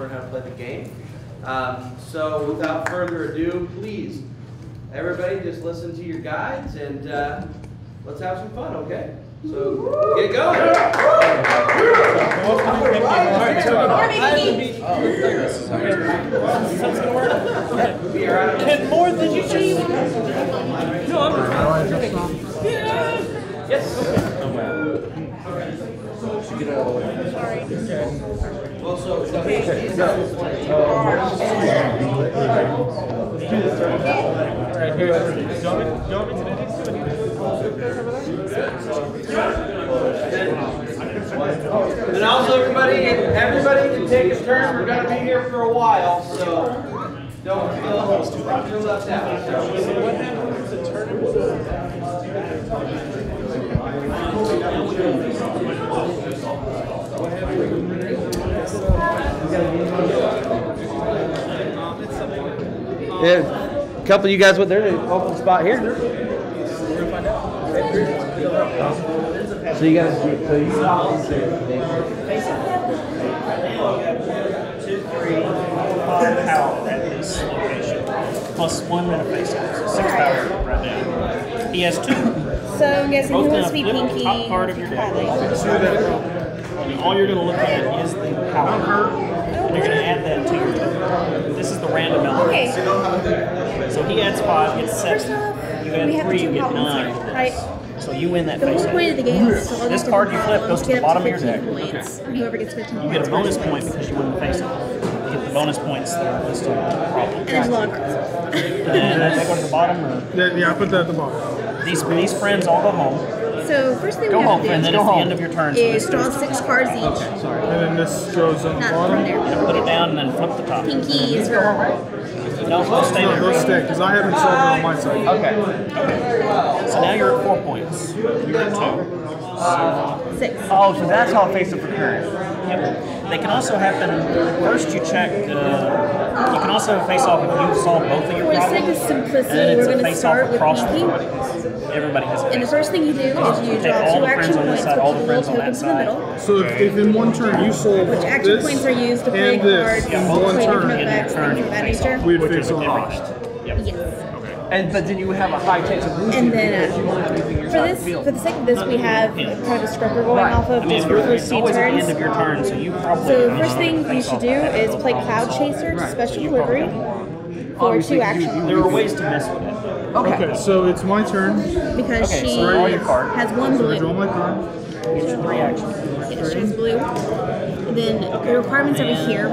learn how to play the game. So without further ado, please, everybody just listen to your guides and let's have some fun, okay? So get going. Can more than you see? No, I'm yes. Sorry. Well, so and also everybody can take a turn. We're going to be here for a while, so don't feel left out. So what happens to yeah, a couple of you guys went there to open spot here. So you guys, so you stop. 2, 3, 4, 5 power at this location. Plus 1 minute face off. So 6 power right now. He has 2. So I'm guessing he wants to be Pinky. Top card of your deck. And all you're going to look at is the power. And you're going to add that to your deck. This is the random element. Okay. So he adds 5, gets 7. You add 3, you get 9. Right. So you win that The face whole off. point of the game is to all This card you flip goes to the bottom of your deck. Points. And whoever gets 15 You get a bonus point because you win the face off. You get the bonus points that are listed on the problem. And there's a lot of cards. And they go to the bottom? Or? Yeah, I put that at the bottom. These friends all go home. So first thing Go we home, have and to then do at the end of your turn, is draw 6 cards each. And then this goes on the Not bottom. from there. And put it down and then flip the top. Pinky is for No, they'll stay No, there. those stay, because I haven't sold it on my side. Okay. So now you're at 4 points. You're at 2. 6. Oh, so that's how face-up occurs. Yep. They can also happen, first you check, you can also face off if you solve both of your For the sake problems. of simplicity, And we're it's a going to face-off start with across the Pinky. board. Everybody has a And the face-off. first thing you do is you Take draw all 2 the action friends on this points, side, put all the the little friends on that tokens in the side. middle. So if in one turn you sold Which action this points are used to play and this cards, in play one different turn, effects, things of that nature. we'd face off. Yep. Yes. But then you would have a high chance of losing. And then for the sake of this, we have kind of a scripper going off of I mean, just for the first it's 2 always at the end turns. of your turn, so you probably... So the first thing you should do is play Cloud Chaser, Special Delivery, for 2 action There are points. ways to mess with it. Okay, so it's my turn. Because Okay, she so draw your card. has 1 So I draw blue. my card. Get your 3 actions. Yeah, she has blue. And then the requirements over here.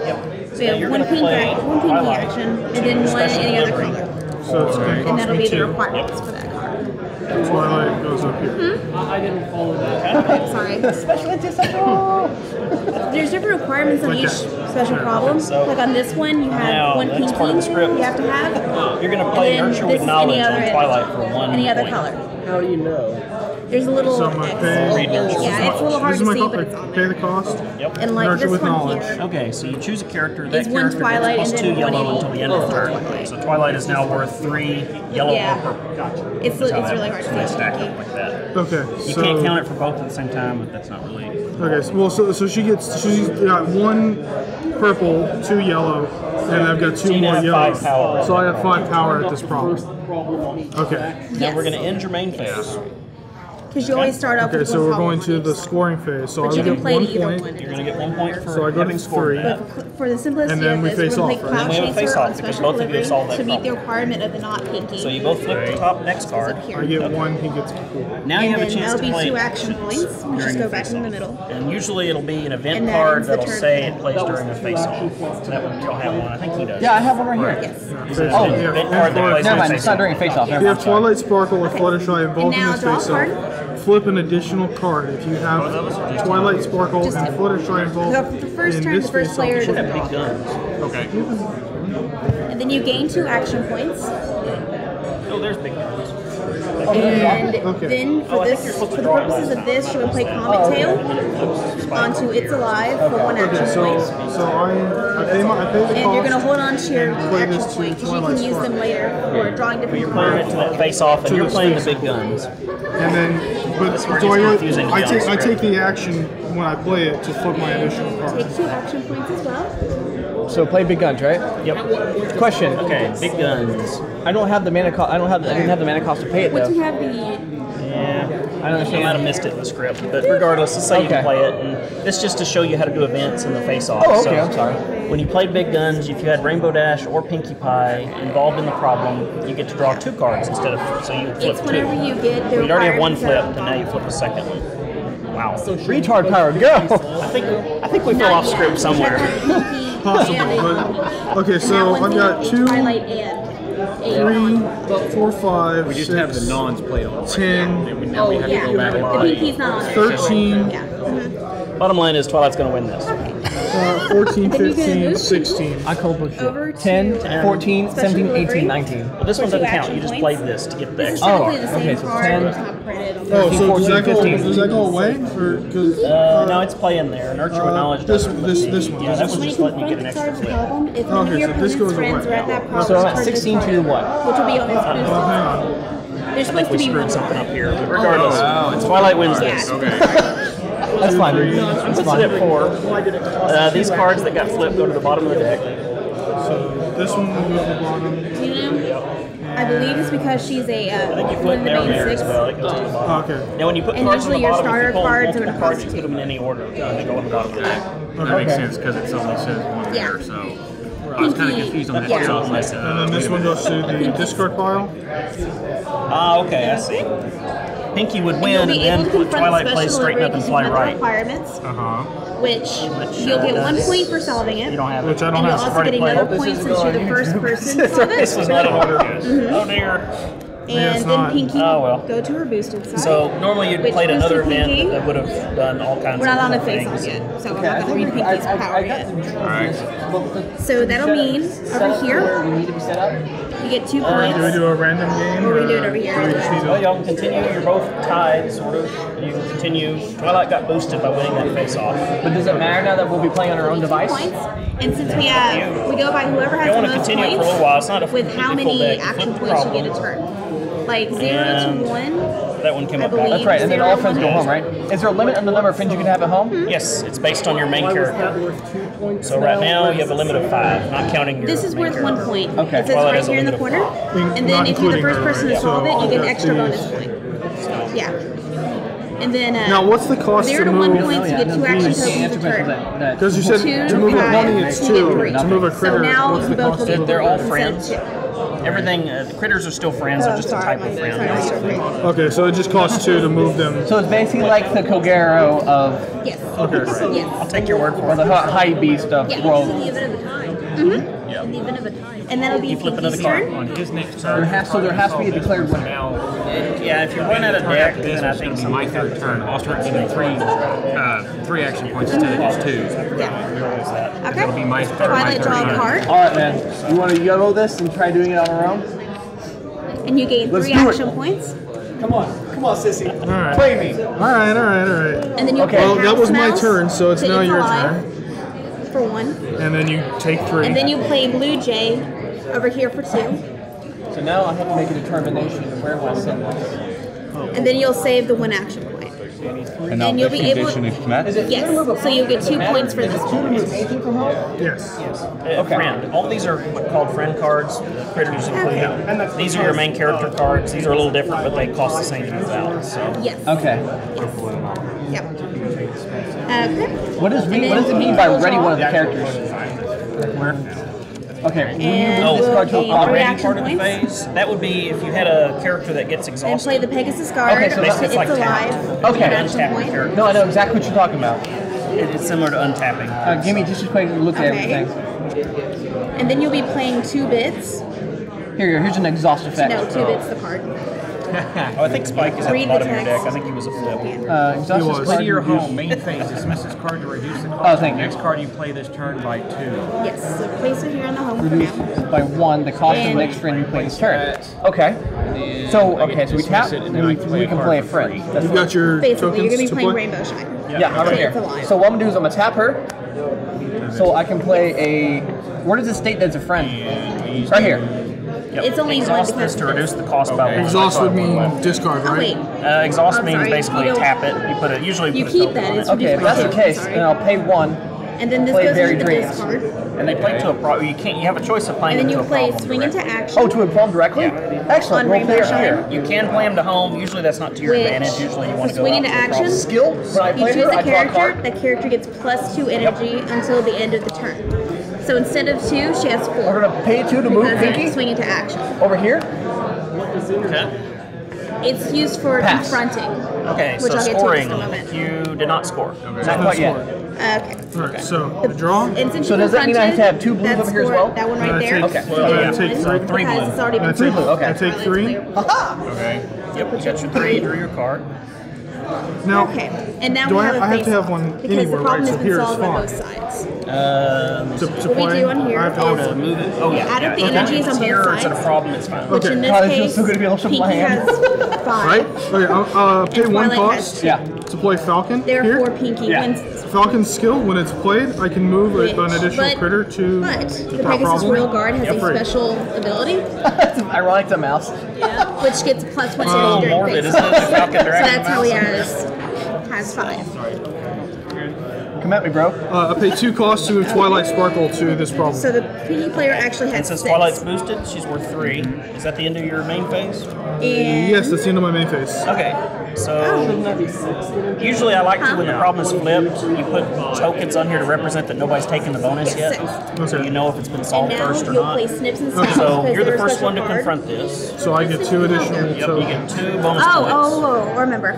Yep. So you have one pinky action, and then 1 any other color. So it's going to And cost that'll me be the 2. requirements for that card. Twilight goes up here. I didn't follow that. Sorry. There's different requirements on each special problem. So, like on this one, you have now, 1 that's pinky part of the script. you have to have. You're going to play And then Nurture this with is Knowledge any on other- Twilight for 1 Any other point. color. How do you know? There's a little So I'm going X. to pay. Yeah, it's a little hard This to is my see, co- but it's on pay there. the cost. Yep. And like Nurture this with one knowledge. here. Okay, so you choose a character. That Is 1 character Twilight gets and plus 2 then 1 yellow any until the end of the turn. Twilight. So Twilight is now worth 3 yellow Yeah. or purple. Gotcha. It's That's how that really works. hard to They see. stack up like that. Okay, You so can't count it for both at the same time, but that's not really... okay, so she's got 1 purple, 2 yellow, and I've got 2 you more have yellow. 5 power. So I have 5 power at this problem. Okay. Now we're going to end your main phase. Because you always start off Okay, with so 1 we're problem going on to each. the scoring phase. So But I you get can play 1 to either point. one. You're going to get 1 point for So I go having to scored 3. that. For the simplicity And then of we this, face we're going off, to right? play And we Cloud have a face Chaser off on because Special both of you Delivery solved that to meet the problem. requirement of the not pinky. So you both flip the top next card. Up here. I get 1, he gets 4. Now you And have a then chance that'll to be play 2 action points. We'll during just your go back in the face-off. middle. And usually it'll be an event And that card ends the that'll turn. say it plays during a face-off. That one, you don't have one. I think he does. Yeah, I have one right here. Yes. It's an Oh, event card that plays Never during mind, it's not during a face-off. If you have Twilight Sparkle or Fluttershy involved in now this draw a face card. off, flip an additional card. If you have Twilight Sparkle and Fluttershy involved The first in turn, this the first face player off, does Have it big all. guns. okay. And then you gain 2 action points. Oh, there's big guns. And Okay. then for I think you're supposed for to the draw it purposes last of this, you would play Comet Tail onto It's Alive for 1 action Okay, so point. I pay the And you're going to cost. hold on to your and play action this to point because you Twilight can use them Sparkle. later for drawing different You're playing it cards. to that face-off, and To you're the playing the face big guns. And then But This is where it so gets confusing to be I honest. take the action when I play it to flip my additional card. Take 2 action points as well. So play big guns, right? Yep. Question. Okay, big guns. I don't have the mana cost. I didn't have the mana cost to pay it Once though. you have the Yeah. I don't I might have understand. missed it in the script, but regardless, let's say you Okay. can play it, and this just to show you how to do events in the face-off. Oh, okay. So, I'm sorry. when you play big guns, if you had Rainbow Dash or Pinkie Pie involved in the problem, you get to draw 2 cards instead of so you flip it's 2. whenever you get the You'd already have one requirements flipped, and now you flip a second one. Wow. Retard power, go! I think we fell off script somewhere. Possible, but okay. So I've got 2, Twilight and 3, 4, 5, We just 6, have the nons played on. 10, Now we have to go back and The play. pinky's not on it. 13, Yeah. Bottom line is Twilight's going to win this. 14, Then you get a 15, boost. 16. I call bullshit. Over 10, to 14, special 17, delivery. 18, 19. But this one For two doesn't count. action You just points. played this to get the This is extra. Oh, technically the same okay, so card. 10. It's not printed. Oh, so 14, 15. does that go away? Or, cause, No, it's play in there. Nurture with knowledge. this- doesn't, this- but this one. Yeah, that was When you just letting you confront get an the extra card's flip. problem, if one Okay, of your so this opponent's goes friends away. are at that problem, So I'm at turn 16 this to card, what? which will be on its boost. hang on. They're I supposed think to we be screwed one. something up here. But regardless, Oh. Twilight wins Yeah. this. That's fine. Puts it at 4. These cards that got flipped go to the bottom of the deck. So this one will go to the bottom. You know? I believe it's because she's a I think you one flip of the down main there as 6. well. It goes to the bottom. Okay. Now, when you put And cards on the usually your bottom, if starter you pull cards are multiple gonna cards, cost you two. put them in any order. They go on the bottom of the deck. That makes sense because it only says one Yeah. there, so I was kind of confused on that. Yeah. So I was like, And then this one goes to the discard pile. Ah, okay, I see. Pinkie would win, and You'll be able then to put confront Twilight the plays special straighten up and delivery fly because you have the right. requirements, uh-huh. which you'll get 1 point for solving it. You don't have Which it. I don't And you'll have. also already get played. another This point is since you're the going. first person to solve This was it. not in order. Oh dear. Yeah, it's And then not. Pinky Oh, well. go to her boosted side. So normally you'd Which played boosted another event Pinky? that would have done all kinds We're of not on a different face-off things. yet, so I'm not going to read Pinky's power yet. Alright. So that'll mean over here, We need to be set up. you get 2 Do we points. do a random game? Or we do it over here. do we just need Well, to- y'all can continue. You're both tied, sort of. You can continue. Twilight got boosted by winning that face-off. But does it matter now that we'll be playing on our own device? Points. And since we go by whoever You has the want to most continue for a little points, while. It's not a with how completely full many deck. You action flip the points you get a problem. turn. Like 0 And- to 1. That one came I up back. believe. That's right, and then all friends go 0 home, right? Is there a limit on the number of friends you can have at home? Yes, it's based on your main character. So right now you have a limit of 5, not counting your This is main worth character. 1 point. Okay. It says Well, it right is a here in the limit corner. of And then Not if you're the including first her, person to right? solve it, you So get an I'll extra get bonus these. point. Yeah. And then Now, what's the cost 0 to to 1 move? points, you get 2 action tokens a turn. Because you said 2 to move a to 5, bunny, it's you get 2. 3. To move a So critter, now what's you the both cost? will get They're all instead of friends. 2. Everything, the critters are still friends. They're just a type of friend. Okay, so it just costs 2 to move them. So it's basically like the Kogero of, Yes. Okay. Yes. I'll take your word for or it. the high beast of Yeah. world. In the event of a tie. In the event of a tie. And that'll be You flip Pinky's another card. turn. On his next There turn, has to be a declared winner. now Yeah, if you run out of turn deck, after this then I was think going to be my third turn. I'll start getting three action points instead of just 2. Yeah. It'll be my Okay. third. Twilight, draw a card, All right, man. You want to YOLO this and try doing it on our own? and you gain Let's 3 do it. action points. Come on, sissy. All right. Play me. All right. And then you Okay. play Well, that was my House turn, so it's to now your alive turn. For 1. And then you take 3. And then you play Blue Jay over here for 2. So now I have to make a determination of where do I send this. And then you'll save the 1 action point. And you'll be able Yes. So you'll get 2 points for this one. Anything from home? Yes. Okay. Friend. All these are what called friend cards. Critters included. These are your main character cards. These are a little different, but they cost the same to move out. So Yes. Okay. Yep. Okay. What does it mean by ready one of the characters? Where? Okay. When you And move this we'll card to a gain bottom, three ready action part of the points. phase. That would be if you had a character that gets And exhausted. play the Pegasus card. Okay, so it's that's like alive. tapped. Okay. An action Tapped point. character. no, I know exactly what you're talking about. It's similar to untapping. Give me just a quick look at Okay. everything. And then you'll be playing 2 bits. Here's an exhaust effect. No, 2 bits the card. Oh, I think Spike is at the Read the bottom of your text. deck. I think he was a flip. Exhaust It was. is Play to card your reduce- home. Main phase. Dismiss this card to reduce the cost. Oh, thank you. Next card you play this turn by 2. Yes. So place it here on the home for Reduce now. by 1 the cost of the And- next friend you play this turn. Okay. So we tap, and then we can play a friend. That's You've got your Basically, you're tokens going to be to playing play? Rainbow Shine. yeah, I'm right here. It's alive. So what I'm gonna do is I'm gonna tap her. So I can play a. Where does it state that's a friend? Right here. Yep. It's only one exhaust because this to of reduce this. the cost by one. Exhaust would mean discard, Oh, right? wait. Exhaust I'm means sorry, basically you don't- tap it. You put it. Usually You put keep a token that, on it's it. Okay, if that's the case, then I'll pay 1. And then this Play goes Very into the Dreams. discard. And they play to a problem. You can't. You have a choice of playing And then you into a play problem swing direct. into action. Oh, to a problem directly? Yeah. Excellent. On We'll play Rainbow it here. Shine. You can play them to home. Usually that's not to your Which, advantage. Usually you want to go swing out into to a action. problem. Skill? When I You play choose her, a I draw a character, card. that character gets +2 energy until the end of the turn. So instead of 2, she has 4. We're gonna pay 2 to move Because Pinky it's swing into action. over here. Okay. It's used for Pass. confronting. Okay. Which So I'll get to scoring. in just a moment. You did not score. Not quite yet. Okay. Alright, so the draw. And since So you does that mean I have to have 2 blues that's over here as for well? That one right I there. take- Okay. Well, yeah, take One, three because blue. it's already I been take, Okay. I take 3. Okay. Yep. You got your 3. You drew your card. Now, Okay. And now do we I have a have to face have off, one because anywhere, the problem right? has So been here is solved on fine. both sides. To What we play, do on here I have to Oh, is- to move it. Oh yeah. Add up the yeah. energies If on it's both here or it's at a sides. problem. It's fine. Which Okay. in this God, it case, feels so good to be able to Pinky play has hands. 5. Right? Okay, I'll pay 1 Twilight has cost 2. Yeah. to play Falcon. Therefore, Here. Pinky Yeah. wins. Falcon's skill, when it's played, I can move an additional But- critter to But the the Pegasus problem. Royal Guard has a Free. special ability, It's ironic to mouse. which gets +1 a little energy during morbid, face isn't it? off. The Falcon So Dragon that's how he mouse. has 5. Come at me, bro. I pay 2 costs to move Twilight Sparkle to this problem. So the Pinky player actually And has since 6. Twilight's boosted, she's worth 3. Is that the end of your main phase? And Yes, that's the end of my main phase. Okay. So usually I like to, when the problem is flipped, you put tokens on here to represent that nobody's taken the bonus yet. So Okay. you know if it's been and solved now first or you'll not. play Snips and Snaps. So because you're the they're a first special one to card. confront this. So I get 2 additional Yep, you tokens. get 2 bonus Oh, points. remember.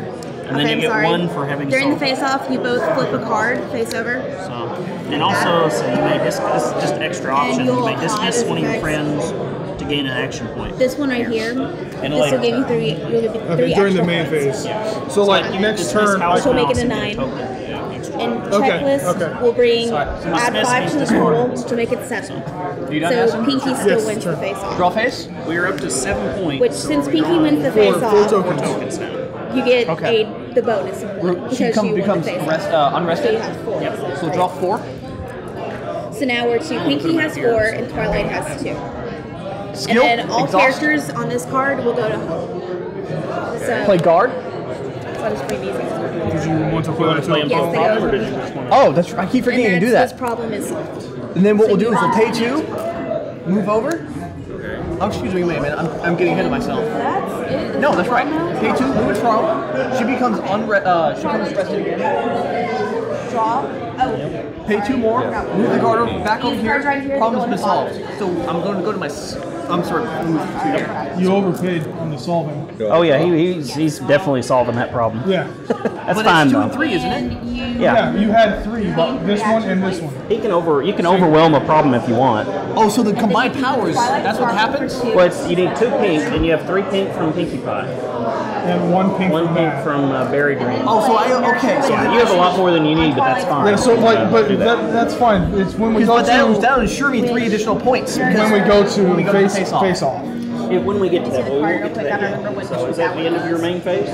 And then Okay, you I'm get sorry. 1 for having During the solved. face-off, you both flip a card face over. So, and also, so you may dismiss, this is just an extra option, you you'll may dismiss hide one of your effects. friends to gain an action point. This one right here, And this later will give you turn. 3. You'll give you 3 Okay, during the extra main points. phase. So like You next dismiss turn, house Which will make mouse it a and get 9. token. And Okay, checklist okay. will bring So add dismiss 5 means to the discard. total to make it 7. Are you done, So Addison? Pinky still Yes, wins the sure. face-off. Draw face? We're up to 7 points. Which, since Pinky wins the 4 face-off, tokens. tokens now. you get Okay. the bonus of 1 She because you won becomes the face-off. rest, So unrested. you have 4. So draw 4. So now we're 2. Pinky has 4 and Twilight has 2. Skill. And then all Exhaust. characters on this card will go to home. So Play guard. I'll just play these. did you want to play that Play them token? Yes, both they problem, go. or did you just want to? Oh, that's right. I keep forgetting to do This that. problem is solved. And then what So we'll do you is we'll want pay 2, move over. Oh, excuse me, wait a minute. I'm getting ahead of myself. That's it. No, that's right. Pay 2, move it from. She becomes she becomes rested again. Draw. Oh. Pay 2 more. Move the guard over, back over These here. cards right here, Problem's they been go in solved. So I'm going to go to my. I'm sorry. Move 2 here. You overpaid on the solving. Oh yeah, he's definitely solving that problem. Yeah. That's But fine it's 2 though. and 3, isn't it? And you Yeah, you had 3, but this one and this one. You can overwhelm a problem if you want. Oh, so the combined powers. That's what happens. Well, you need 2 pink, and you have 3 pink from Pinkie Pie, And 1 pink 1 from pink that. from Berry Dream. Oh, so okay. So Yeah, you have a lot more than you need, but that's fine. Yeah, so like, but Do that. that's fine. It's when we go But that'll to ensure me 3 additional points. when we go to when we go to face face-off. off. When we get to that, the we card won't real get to quick. I that don't remember yet. which So one is that that the end of your main phase?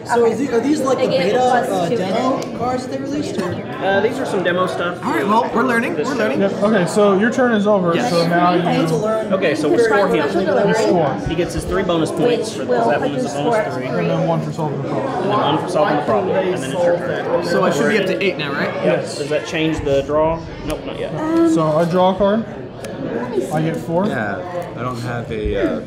So are these like the They get beta +2 demo cards that they released? Or? These are some demo stuff. All right, well, we're learning. We're learning. Yep. Okay, so your turn is over. Yes. So now To you learn. Okay, so we'll score him. score, He gets his 3 bonus points, Which because will that put one is your a score bonus up to 3, and 3. then 1 for solving the problem. and then 1 for solving the problem, and then it's your turn. So I should be up to 8 now, right? Yes. Does that change the draw? Nope, not yet. So I draw a card. I get 4. Yeah, I don't have a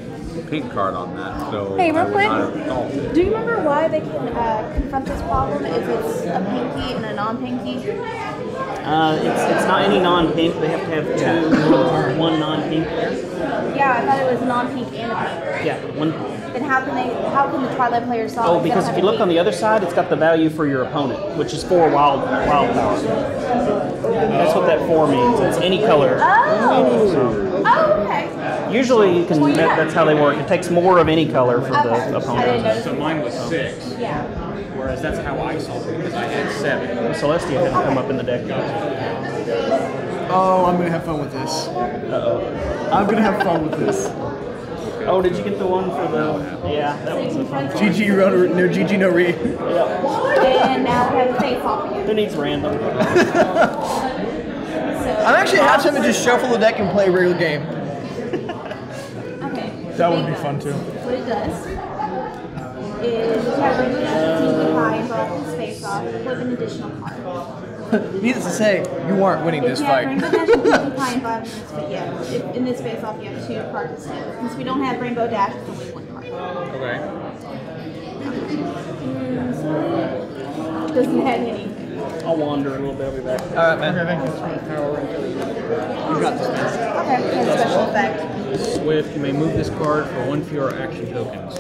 pink card on that, so Hey, real I would quick. not have solved it. Do you remember why they can confront this problem if it's a pinky and a non-pinky? It's not any non-pink. They have to have 1 non-pink there. Yeah, I thought it was non-pink and a pink. Yeah, 1. Then how can the Twilight players solve? Oh, because if you look on the other side, it's got the value for your opponent, which is 4 wild power. That's what that 4 means. It's any color. Oh, okay. Usually, you can. That's how they work. It takes more of any color for Okay. the I didn't opponent. notice. So mine was 6, Yeah. whereas that's how I solved it because I had 7. Celestia had to come up in the deck. Oh, I'm gonna have fun with this. I'm gonna have fun with this. Oh, did you get the one for the? Yeah, that was a fun. GG no GG no re. And now we have a face-off again. Who needs random? I'm actually watch him and just shuffle the deck and play a regular game. Okay. That would be fun too. What it does is you have Rainbow Dash and Pinkie Pie involved in Space Off, flip an additional card. Needless to say, you weren't winning this If you have fight. Rainbow Dash and Pinkie Pie involved in this, but yeah, in this Space Off you have 2 cards instead. Since we don't have Rainbow Dash, it's only 1 card. Okay. Doesn't have anything. I'll wander a little bit. I'll be back. All right, man. Okay, thank you. You got this, man. Okay, has a special effect. Swift, you may move this card for 1 fewer action tokens.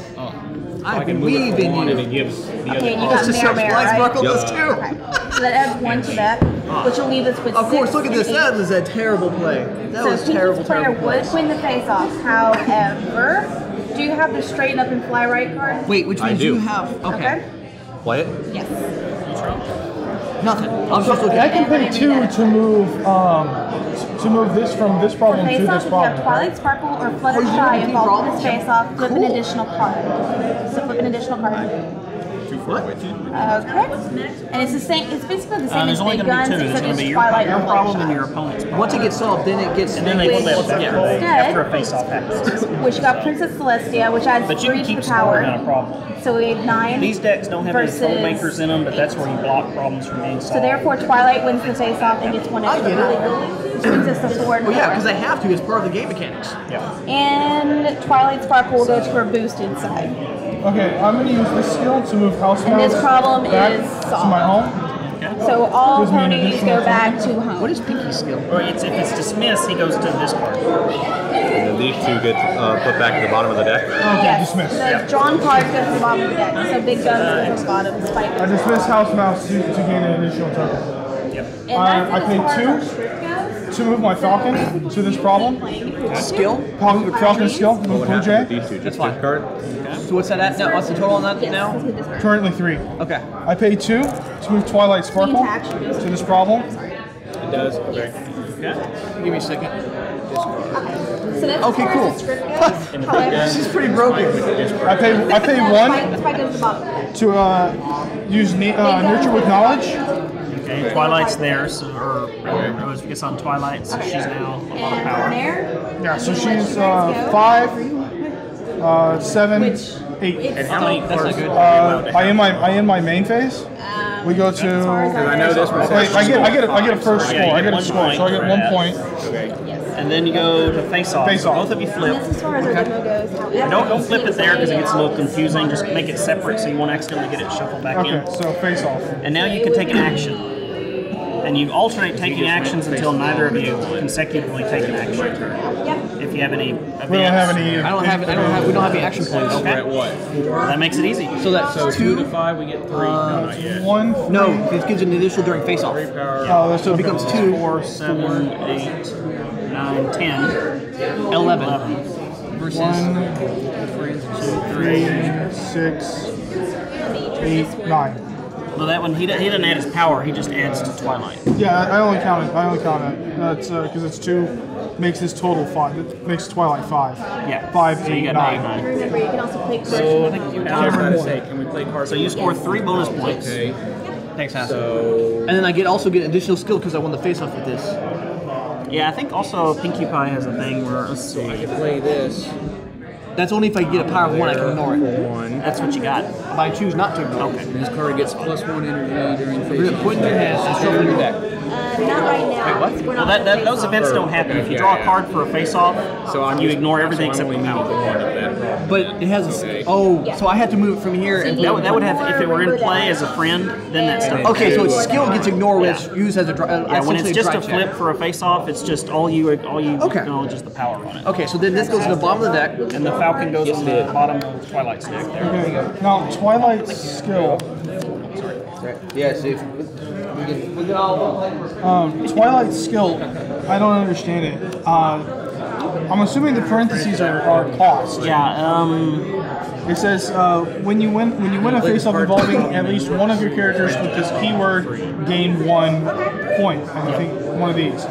I believe in And you. it gives the Okay, other and you card. got This is Mare such Mare, Black right? Sparkle list too. Okay. So that adds 1 to that, which will leave us with Of course, 6 look at and this. 8. That was a terrible play. That was So terrible, Pinkie's player terrible play. would win the face-off. However, do you have the straighten up and fly right card? Wait, which I means do. you have. Okay. Play it. Yes. Nothing. I'm just looking I at can pay 2 to move this from this problem to Face off, this if you have problem. Twilight Sparkle or Fluttershy involved in this face off, flip an additional card. So flip an additional card. Correct. And it's the same. It's basically the same as There's only Big going Guns, to be 2. There's except going to it's be Twilight your and problem and Fluttershy. your opponent's problem. Once it gets solved, then it gets. And then they flip that after a Instead, face-off happens. which you got Princess Celestia, which adds But you 3 can to keep the scoring on a power. problem. So we have 9. These decks don't have any versus Troublemakers in them, but that's where you block problems from being solved. So therefore, Twilight wins the face off and gets 1 extra get it. power. Which means it's the 4 and Well, yeah, because 4. they have to. It's part of the game mechanics. And Twilight Sparkle will go to her boosted side. Okay, I'm going to use this skill to move house And this mouse problem back is to solved. my home. So all Gives me an ponies additional go back to home. What is Pinkie's skill? Or if it's dismissed, he goes to this card. And then these 2 get put back to the bottom of the deck. Okay, Yes, dismiss. the drawn cards go to the bottom of the deck. So big guns go to the bottom, spike I goes to the dismiss house mouse to gain an additional token. bottom. And I that's as paid far as 2 our script goes. to move my falcon to this problem. Skill? Falcon skill, What move would Blue happen with Jay. these 2? Just fine. discard? So what's that at now? What's the total on that Yes, now? let's get this card. Currently 3. Okay. I paid 2 to move Twilight Sparkle to this problem. It does. Okay. Give me a second. So that's Okay, as far cool. as the script goes. However, She's pretty broken. I pay 1 spike goes to the bottom of the deck. to use nurture with knowledge. Okay, Twilight's there, so, or it gets on Twilight, so she's now a lot of And power. from there, Yeah, so you she's let your friends go. 5, 7, Which 8. it's How many still- cards? I in my main phase. We go as far as to. I know this one Wait, says I get a first Yeah, score. you I get get a 1 score, point so I get for 1 that. point. And then you go to face off. Face So off. both of you flip. That's as far as our demo goes. However, Don't flip it there because it gets a little confusing. Just make it separate so you won't accidentally get it shuffled back Okay, in. so face off. And now you can take an action. And you alternate taking actions until neither of you consecutively take an action turn. Yep. If you have any events. We don't have any. We don't have any action points. Okay. At what? That makes it easy. So that's So 2 2 to 5, we get 3. No, not yet. 1. No, this gives an additional during face off. Oh, So it becomes 2, 4, 7, 8, 9, 10, 11. Versus 1, 3, 6, 8, 9. Well, that one, he doesn't add his power, he just adds to Twilight. Yeah, I only count it. That's because it's 2. Makes this total 5. It makes Twilight 5. Yeah. 5, So you 8, got 9. 8, 9. remember, you can also play So I correction. think you I was about to say, can we play cards? So you score 3 bonus points. Okay. Thanks, Hassel. So And then I also get additional skill because I won the face off with this. Yeah, I think also Pinkie Pie has a thing where, let's see, I can play this. That's only if I get a power of 1, I can ignore it. One. that's what you got. If I choose not to ignore it. And this card gets +1 energy during We're phase. going to put in your hands and shuffle your deck. Not right now. Wait, what? because we're Well, not those face-off. events don't happen. If you draw a card for a face-off, So I'm you ignore everything so except I'm the only power. needing 1 of that problem. But it has a. Okay. Oh, so I have to move it from here. And That would have, if it were in play as a friend, then that stuff. Okay, so its skill gets ignored when it's used as a Yeah, when it's essentially just a drive check. flip for a face-off, it's just all you Okay. acknowledge is the power on it. Okay, so then this goes to the bottom of the deck. And the Falcon goes on the bottom of Twilight's deck there. Okay. Now Twilight's skill. Yes, if we can all. Twilight's skill. I don't understand it. I'm assuming the parentheses are cost. Yeah, It says when you win a face-off involving at least one of your characters with this keyword, gain 1 point. I think one of these.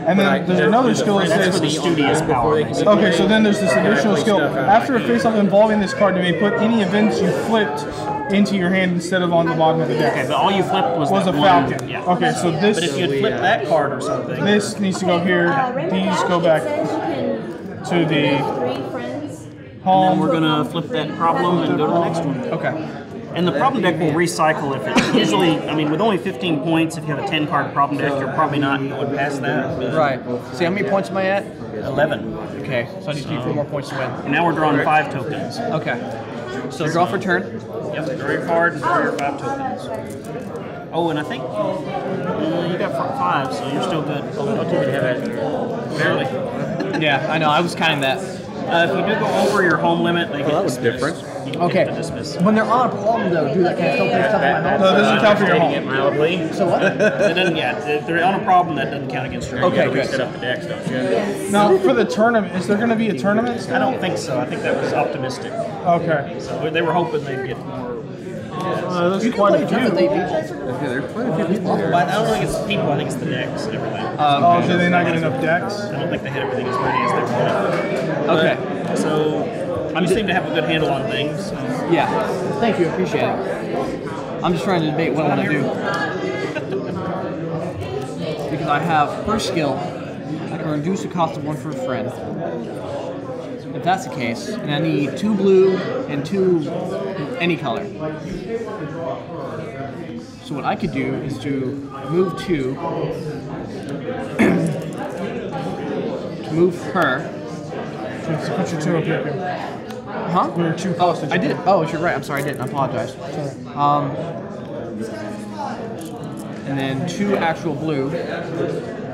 And then there's another skill that that's for the says. studious power. Okay, so then there's this additional skill. After a face-off involving this card, you may put any events you flipped into your hand instead of on the bottom of the deck. Okay, but all you flipped was a that falcon. One. Yeah. Okay, so this. But if you had flipped that card or something, this needs to go here. These go back to the home. and then we're gonna flip that problem and go to the next one. Okay. And the problem deck will recycle if it's usually, I mean, with only 15 points, if you have a 10-card problem deck, you're probably not going past that. Right. See, how many points am I at? 11. Okay, so I just need 4 more points to win. And now we're drawing 5 tokens. Okay. So draw for turn. Yep, draw your card and draw your 5 tokens. Oh, and I think you got 5, so you're still good. I'll take it to have it. Barely. Yeah, I know. I was counting that. If you do go over your home limit, they get that was dismissed. different. You can Okay. get to dismiss. When they're on a problem, though, do that kind of still play stuff in my home? No, it doesn't count for your Stating home. it mildly. So what? It doesn't, yeah, if they're on a problem, that doesn't count against your Okay, You good. set up the decks, don't you? Now, for the tournament, is there going to be a tournament? I don't think so. I think that was optimistic. Okay. So they were hoping they'd get more. There's quite a few. They beat. There's quite a few people here. But I don't think it's the people, I think it's the decks and everything. Oh, so they not get enough decks? I don't think they had everything as ready as they wanted. Okay. So you seem to have a good handle on things. So. Yeah. Thank you. Appreciate it. I'm just trying to debate what I want to do. Because I have first skill, I can reduce the cost of 1 for a friend. If that's the case, and I need 2 blue and 2 any color. So what I could do is to move 2, to move her. So put your 2 up here. Huh? We were 2 Oh, hostage. I did. Oh, you're right. I'm sorry, I didn't. I apologize. And then 2 actual blue.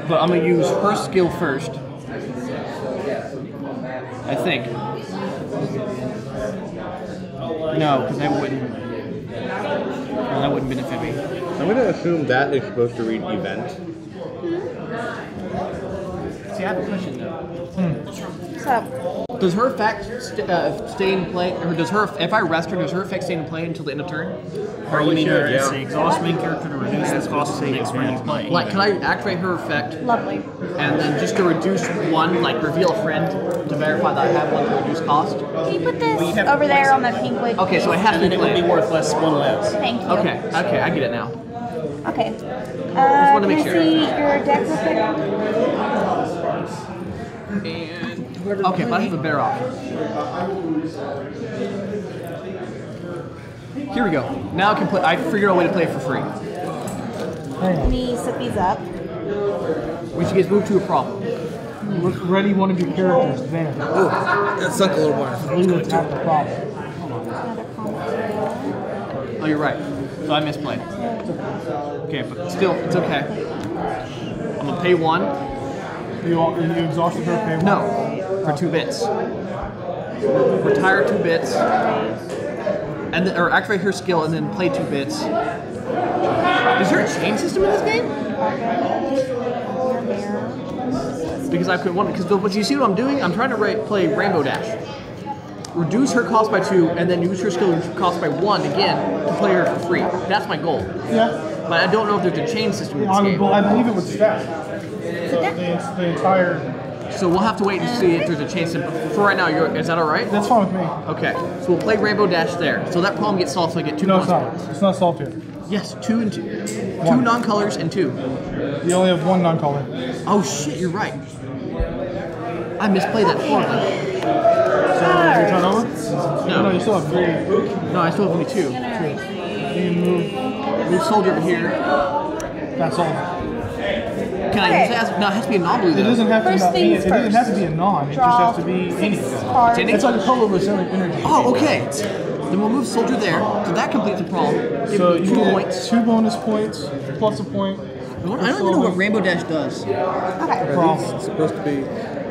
But I'm gonna use her skill first. I think. No, because that wouldn't. No, that wouldn't benefit me. I'm going to assume that is supposed to read event. See, I have a question though. What's up? Does her effect stay in play, or does her, if I rest her, does her effect stay in play until the end of turn? Or you mean sure, it's yeah. the exhaust main character to reduce the cost of the next friend you play. Like, can I activate her effect Lovely. and then just to reduce 1, like reveal a friend to verify that I have 1 to reduce cost? Can you put this have over to there place on the pink wood? Okay, so it has And to then be it would be played. worth less, 1 less. Thank you. Okay, I get it now. Okay. wanna Can make I sure. see your deck real quick? Okay, but I have a bear option. Here we go. Now I can play. I figured out a way to play it for free. Let me set these up. We should get moved to a problem. Ready one of your characters there. That sunk a little more. Blue attack the problem. Oh, you're right. So I misplayed. Okay, but still, it's okay. I'm gonna pay 1. You exhausted her pay? No, for 2 bits. Retire 2 bits, and then, or activate her skill and then play 2 bits. Is there a chain system in this game? Because I could want, because you see what I'm doing? I'm trying to play Rainbow Dash. Reduce her cost by 2, and then use her skill cost by 1 again to play her for free. That's my goal. Yeah. But I don't know if there's a chain system in this game. I believe it would stack. The entire. So we'll have to wait and see if there's a chain system. For right now, is that all right? That's fine with me. Okay. So we'll play Rainbow Dash there. So that problem gets solved. So I get 2 No, it's points. not. It's not solved yet. Yes, 2 and 2. 2 1. non-colors and 2. You only have 1 non-color. Oh shit, you're right. I misplayed that horribly. So you turn over? No. You still have 3. No, I still have only 2. You Move soldier over here. That's all. Can I use it as? No, it has to be a non-blue It though. doesn't have to First be. things It doesn't have to first. be a non. It just Draw has to be any. 6 cards. Any? It's like a color with energy. Oh, okay. Then we'll move soldier there. So that completes the problem. Give So me you 2 get points. 2 bonus points plus a point. I don't even know what Rainbow Dash does. Okay. It's supposed to be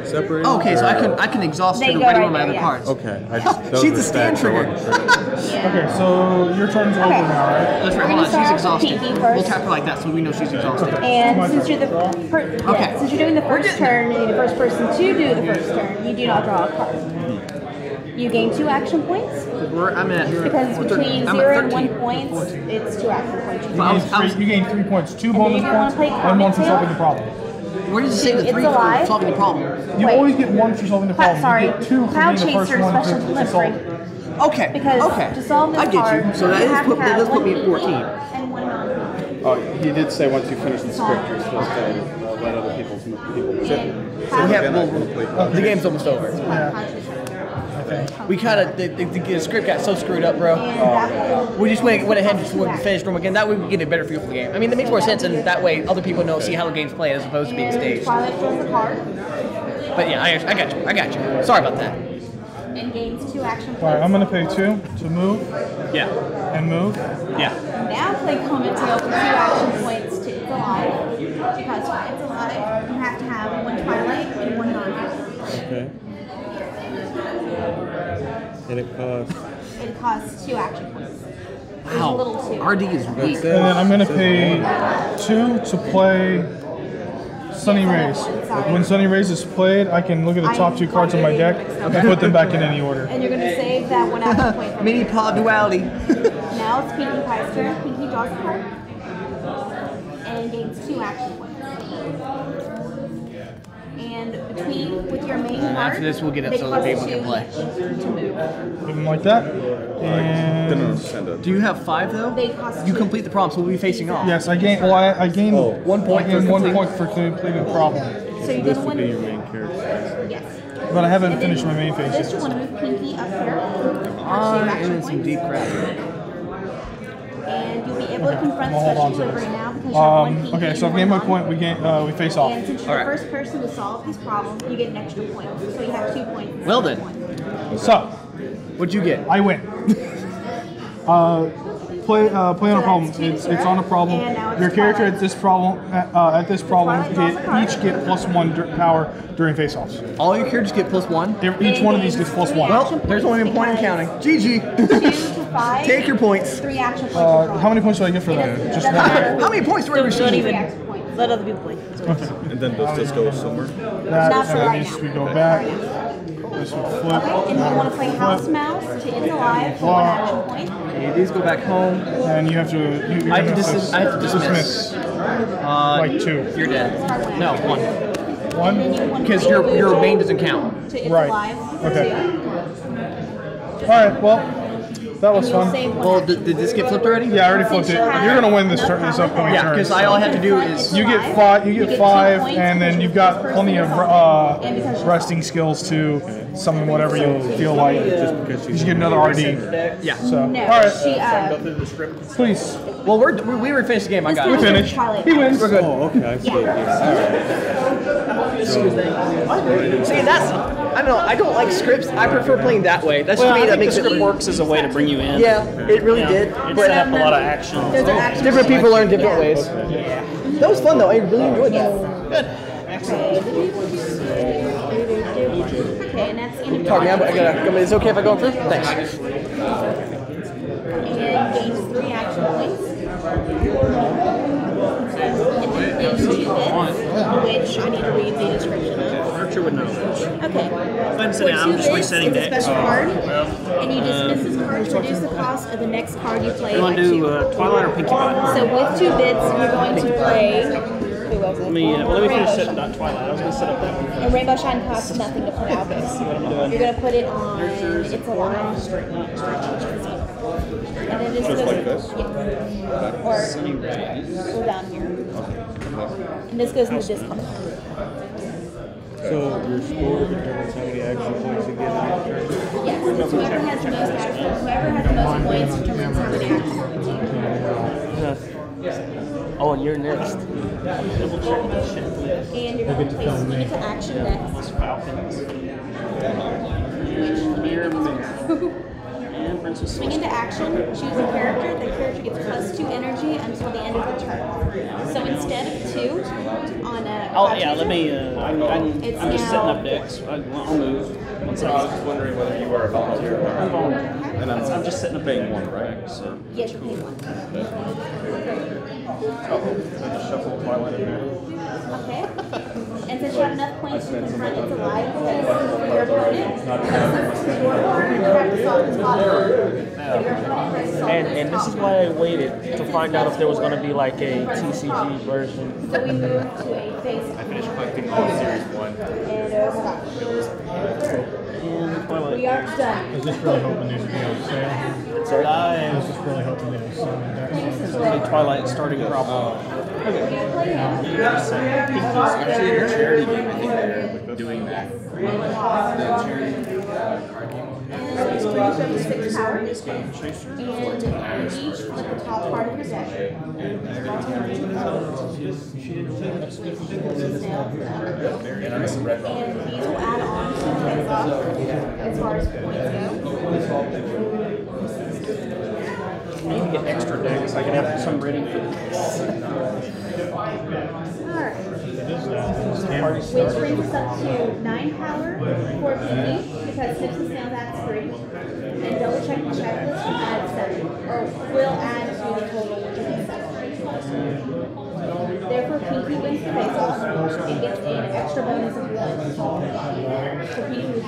separated? Oh, okay, so I can exhaust They her to go ready right one of my there, other yeah. cards. Okay. I just, those She's were the stand stacks, I trigger. wasn't sure. Okay, so your turn's over now, right? That's right. We're Hold on, gonna start she's off with exhausted. Pinky first. We'll tap her like that so we know she's exhausted. And My since turn. you're since you're doing the first turn, and you're the first person to do the first turn, you do not draw a card. You gain 2 action points I'm at because between I'm 0 at and 1 13. points, it's 2 action points. You gain 3 points. 2 then bonus if you wanna points play and 1 for Comet solving Tail? the problem. Where does it say the It's 3 for alive. solving the problem? You Wait. always get 1 for solving the problem. Sorry, You get 2 for Cloud being the first Chaser, one special to delivery. solve it. Okay. Because to solve this I get card, you. So that does put me at 14. And one non-food. Oh, he did say once you finish the script, you're supposed to let other people move. So we have, the game's almost over. We kind of, the script got so screwed up, bro. We just went ahead and just finished them again. That way we get a better feel for the game. I mean, that makes more sense, and that way other people see how the game's played as opposed to being staged. Twilight draws a card. But yeah, I got you. Sorry about that. And gains 2 action points. Alright, I'm gonna pay 2 to move Yeah. and move. Yeah. Now play Comet Tail for 2 action points to It's Alive. Because for It's Alive, you have to have 1 Twilight and 1 non-food. Okay. And it costs. It costs 2 action points. There's a Wow. little 2. RD is weak. And then I'm gonna pay 2 to play Sunny Rays. When Sunny Rays is played, I can look at the top 2 cards on my deck and put them back in any order. And you're going to save that 1 action point from Mini pod duality. Now it's Pinkie Pie's turn. Pinkie draws a card. And gains 2 action points. And with your main card, After this, we'll get up they so that cost people can 2 play. each to move. Put them like that. And Do you have 5 though? They cost You 2. complete the problem, so we'll be facing off. yes, I gain. Well, I gain 1 point. I gain 1 point for completing the problem. So you're This going would to be win. your main character. Yes. But I haven't And then finished my main for phase this, you yet. want to move Pinkie up here. And then some deep crap. And you'll be able to confront Well, hold on special to delivery this. now because you have 1 Pinkie Okay, so and I've gained my 1 point. We face off. And since you're the first person to solve this problem, you get an extra point. So you have 2 points. instead Well of then. 1. So What'd you get? I win. Play on a problem. It's on a problem. Your character at this problem each get +1 power during face-offs. All your characters get +1? Each one of these gets +1. Well, there's only a point in counting. GG. 2 to 5. Take your points. 3 action points. How many points do I get for that? Just 1. How many points do I receive? Let other people play. And then does this go somewhere? Not for right This now. we go back. This would flip. Okay, and you want to play House Mouse to It's Alive for 1 action point. Okay, these go back home. And you have to. You I have to dismiss. Like 2. You're dead. No, 1. And then 1. you want to Because play your Voodoo main doesn't count. to It's Right. Alive for Okay. 2. All right. Well, that was And you'll fun. save 1 Well, action. did this get flipped already? Yeah, I already flipped it. You're gonna win this upcoming Yeah, turn. because all I have to do is You get 5. You get 5, and then you've got plenty of resting skills to summon whatever you feel like. Just because you get another RD. yeah. So, No, all right, she, please. Well, we were finished the game. I got this it. time finished. Twilight He wins. We're good. Oh, okay, I see it here. See, that's I don't know. I don't like scripts. I prefer playing that way. That's Well, to me I that think the makes script it. works as a way to bring you in. Yeah, it really did. It But set up a lot of action. Those are action different points. people learn different ways. That was fun though. I really enjoyed that. Good. Okay, and that's the end of Pardon me. I Twilight. gotta. Is it okay if I go in first? Thanks. And gains 3 action points. And then 2 bits, which I need to read the description of. Archer would know. Okay. and sit down. I'm just resetting it's a decks. special card, and you dismiss this card to reduce the cost of the next card you play You want by to 2. do Twilight or Pinkie Pie? So with 2 bits, you're going to play. Who was it? Let me finish setting up Twilight. I was going to set up that one. And Rainbow Shine costs nothing to put out this. You're going to put it on It's Alive. And then this Just goes, like this? Yeah. Or down here. And this goes in the discard. So your score determines how many action points you get in your turn? Yes, it's whoever has the most actions, whoever has the most points determines how many action points you get. Oh, you're next. Double check this shit. And you're going to play Swing into Action next. Falcons. Mirror Moon. And Princess Swing into action, choose a character. The character gets +2 energy until the end of the turn. So instead of 2 on a. Oh, yeah, let me. I'm It's just now- setting up decks. I'll move. One second. I was just wondering whether you were a volunteer. I'm volunteer. And I'm just setting up paying decks. one, right? So. Yes, you're paying 1. Just shuffle Twilight in there. Okay. And since you have enough points to confront It's Alive for your opponent, since this is your board, you have to solve this problem. Your opponent has to solve And this is why I waited to find out if there was going to be like a TCG version. So we move to a phase. I finished collecting all Series 1. And oh my gosh. And Twilight. We are done. I was just really hoping these would be on sale. Sorry. I was just really hoping they would sell The Twilight starting problem. Actually, in a charity game, I think they're doing that. The charity card game. Each of the 6 powers, and each with the top part of your deck. And these will add on to the face-off as far as points go. I need to get extra decks. I can have some ready for this. Alright. Which brings us up to 9 power for PvP, because Snips and Snails adds 3. And double check the checklist will add 7. Or will add to the total, which will be 7. Therefore, Pinky wins the face-off and gets an extra bonus of 1. So Pinky wins.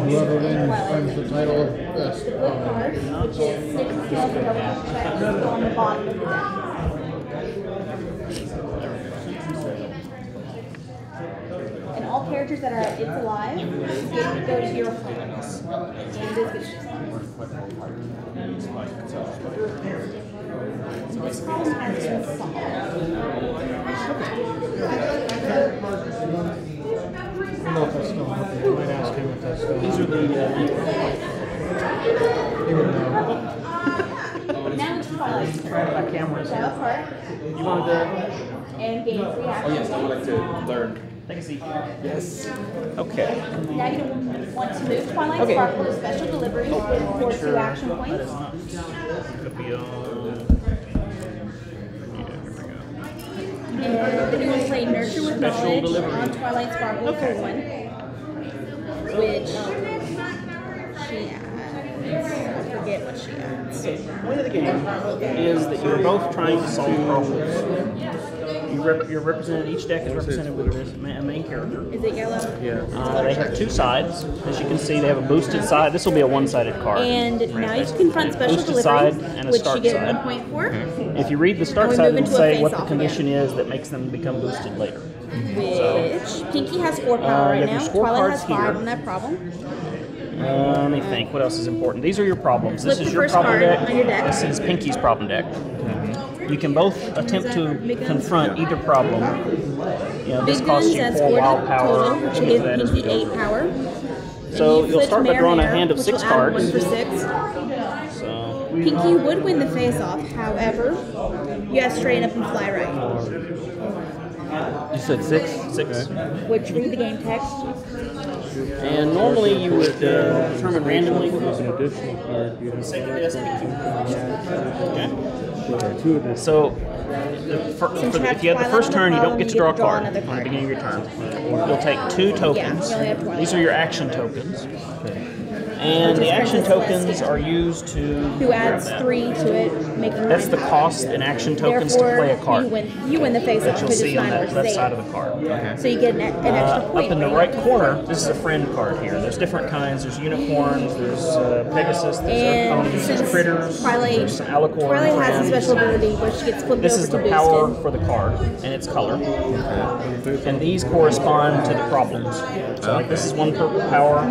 Whoever wins the title of best. The blue card, which is Snips and Snails and double check checklist, go on the bottom of the deck. And all characters that are It's Alive go to your opponents. And this gets so this problem has been solved. I don't know if that's still happening. I might ask him if that's still happening. These are the He would know. Now it's Twilight's turn. my cameras. Show apart You wanted to and gain 3 actions. Oh yes, I would like to learn. take a seat. Yes. Okay. Now you want to move Twilight Okay. Sparkle to special delivery for 2 action points. Could be on. And then you want to play Nurture with Special Knowledge delivery. on Twilight Sparkle for 1. Which she adds. I forget what she adds. The point of the game is that you're both trying to solve problems. You're represented, each deck is represented with a main character. Is it yellow? They have 2 sides. As you can see, they have a boosted side. This will be a one-sided card. And now you confront special Boosted delivery, side and a which start you get side. 1 point for. If you read the start And we side, move it'll into a say what the face-off condition is that makes them become boosted later. Which Pinky has 4 power right you have now. your score Twilight cards has 5 here. on that problem. Let me think. What else is important? These are your problems. This Flip is the your first problem card deck. on your deck. This is Pinky's problem deck. You can both attempt to confront either problem. You know, this Big costs Guns you has 4 wild total, power. which We'll will get to give that as we Pinky go. 8 power. So you'll start by drawing a hand of 6 1 cards. for 6. So Pinky would win the face-off, however, you have straighten up and fly right. You said 6? 6. Which read the game text. And normally you would determine randomly. There's an additional card. You have Say that it has to be 2. Okay. 2 additional. So, if you have the first turn, you don't get to draw a card another at the card. beginning of your turn. You'll take 2 tokens. you only have Twilight. These are your action tokens. And the action tokens are used to... Who adds 3 to it, making That's 9 the power. cost in action tokens to play a card. You win the face-off That you'll because it's see on 9 that versus left 8. side of the card. So you get an extra point. Up in the for right you. corner, this is a friend card here. There's different kinds. There's unicorns, there's Pegasus, there's And ponies, there's since critters, Twilight, there's alicorn Twilight has a friends. special ability which gets flipped This over is to the power boosted. for the card and its color. And these correspond to the problems. So like this is 1 purple power.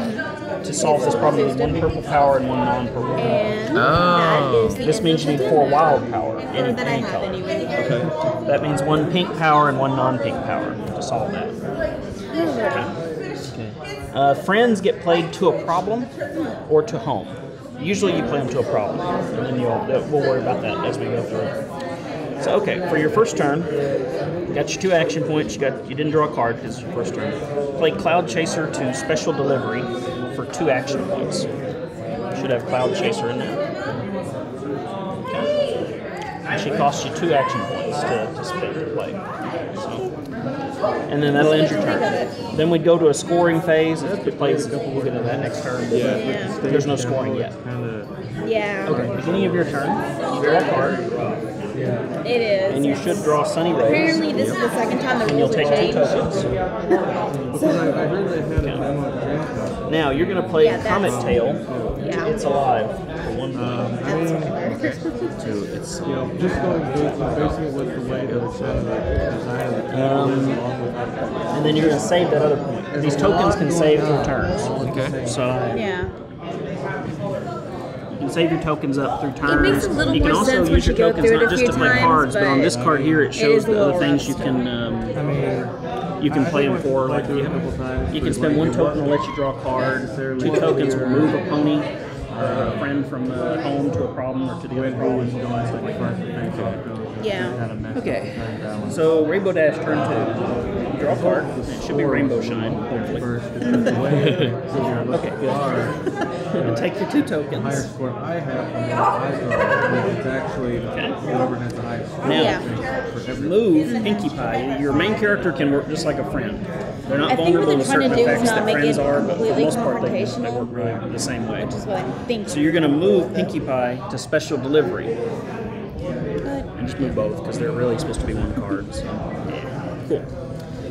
To solve this problem, you need 1 purple power and 1 non-purple power. And that is the This means you need 4 wild power, any that I have color. anyway. That means 1 pink power and 1 non-pink power to solve that. Friends get played to a problem or to home. Usually you play them to a problem, and then we'll worry about that as we go through. So okay, for your first turn, you got your 2 action points. You didn't draw a card because it's your first turn. Play Cloud Chaser to special delivery for 2 action points. You should have Cloud Chaser in there. Okay. Actually costs you 2 action points to spend to play. So, and then that'll end your turn. Then we'd go to a scoring phase. We'll get into that next turn. Yeah. There's no scoring yet. Yeah. Okay, beginning of your turn, you draw a card, It is. and you should draw Sunny Rays. Apparently this is the second time the And you'll rules have take 2 changed. tokens. Because I heard they had a demo of Grand Now you're going to play Yeah, that's- Comet Tail. Yeah. It's alive for 1 point. That's what I heard. just going basing it with the way the design of the And then you're going to save that other point. These tokens can save through turns. Okay. So Yeah. you can save your tokens up through turns. makes a little you can more also sense use once your you go tokens through it not a just few to play times, cards, but on but this card here it is shows a the other little things you rough. can play them for. Like you can spend one token to let you draw a card. 2 tokens will move a pony, a friend from home to a problem or to the other problem. Yeah. Okay. So Rainbow Dash turn 2. Draw a card. It should be Rainbow Shine, hopefully. Okay, good. And take your 2 tokens. Higher score I have, it's actually whoever has the highest score. Now, move Pinkie Pie. Your main character can work just like a friend. They're not I think what vulnerable they're to trying certain to do is effects not that make friends it are, but for the completely most part they confrontational. work really the same way. Which is what I'm thinking. So you're going to move Pinkie Pie to Special Delivery. And just move both because they're really supposed to be one card. So, yeah, cool.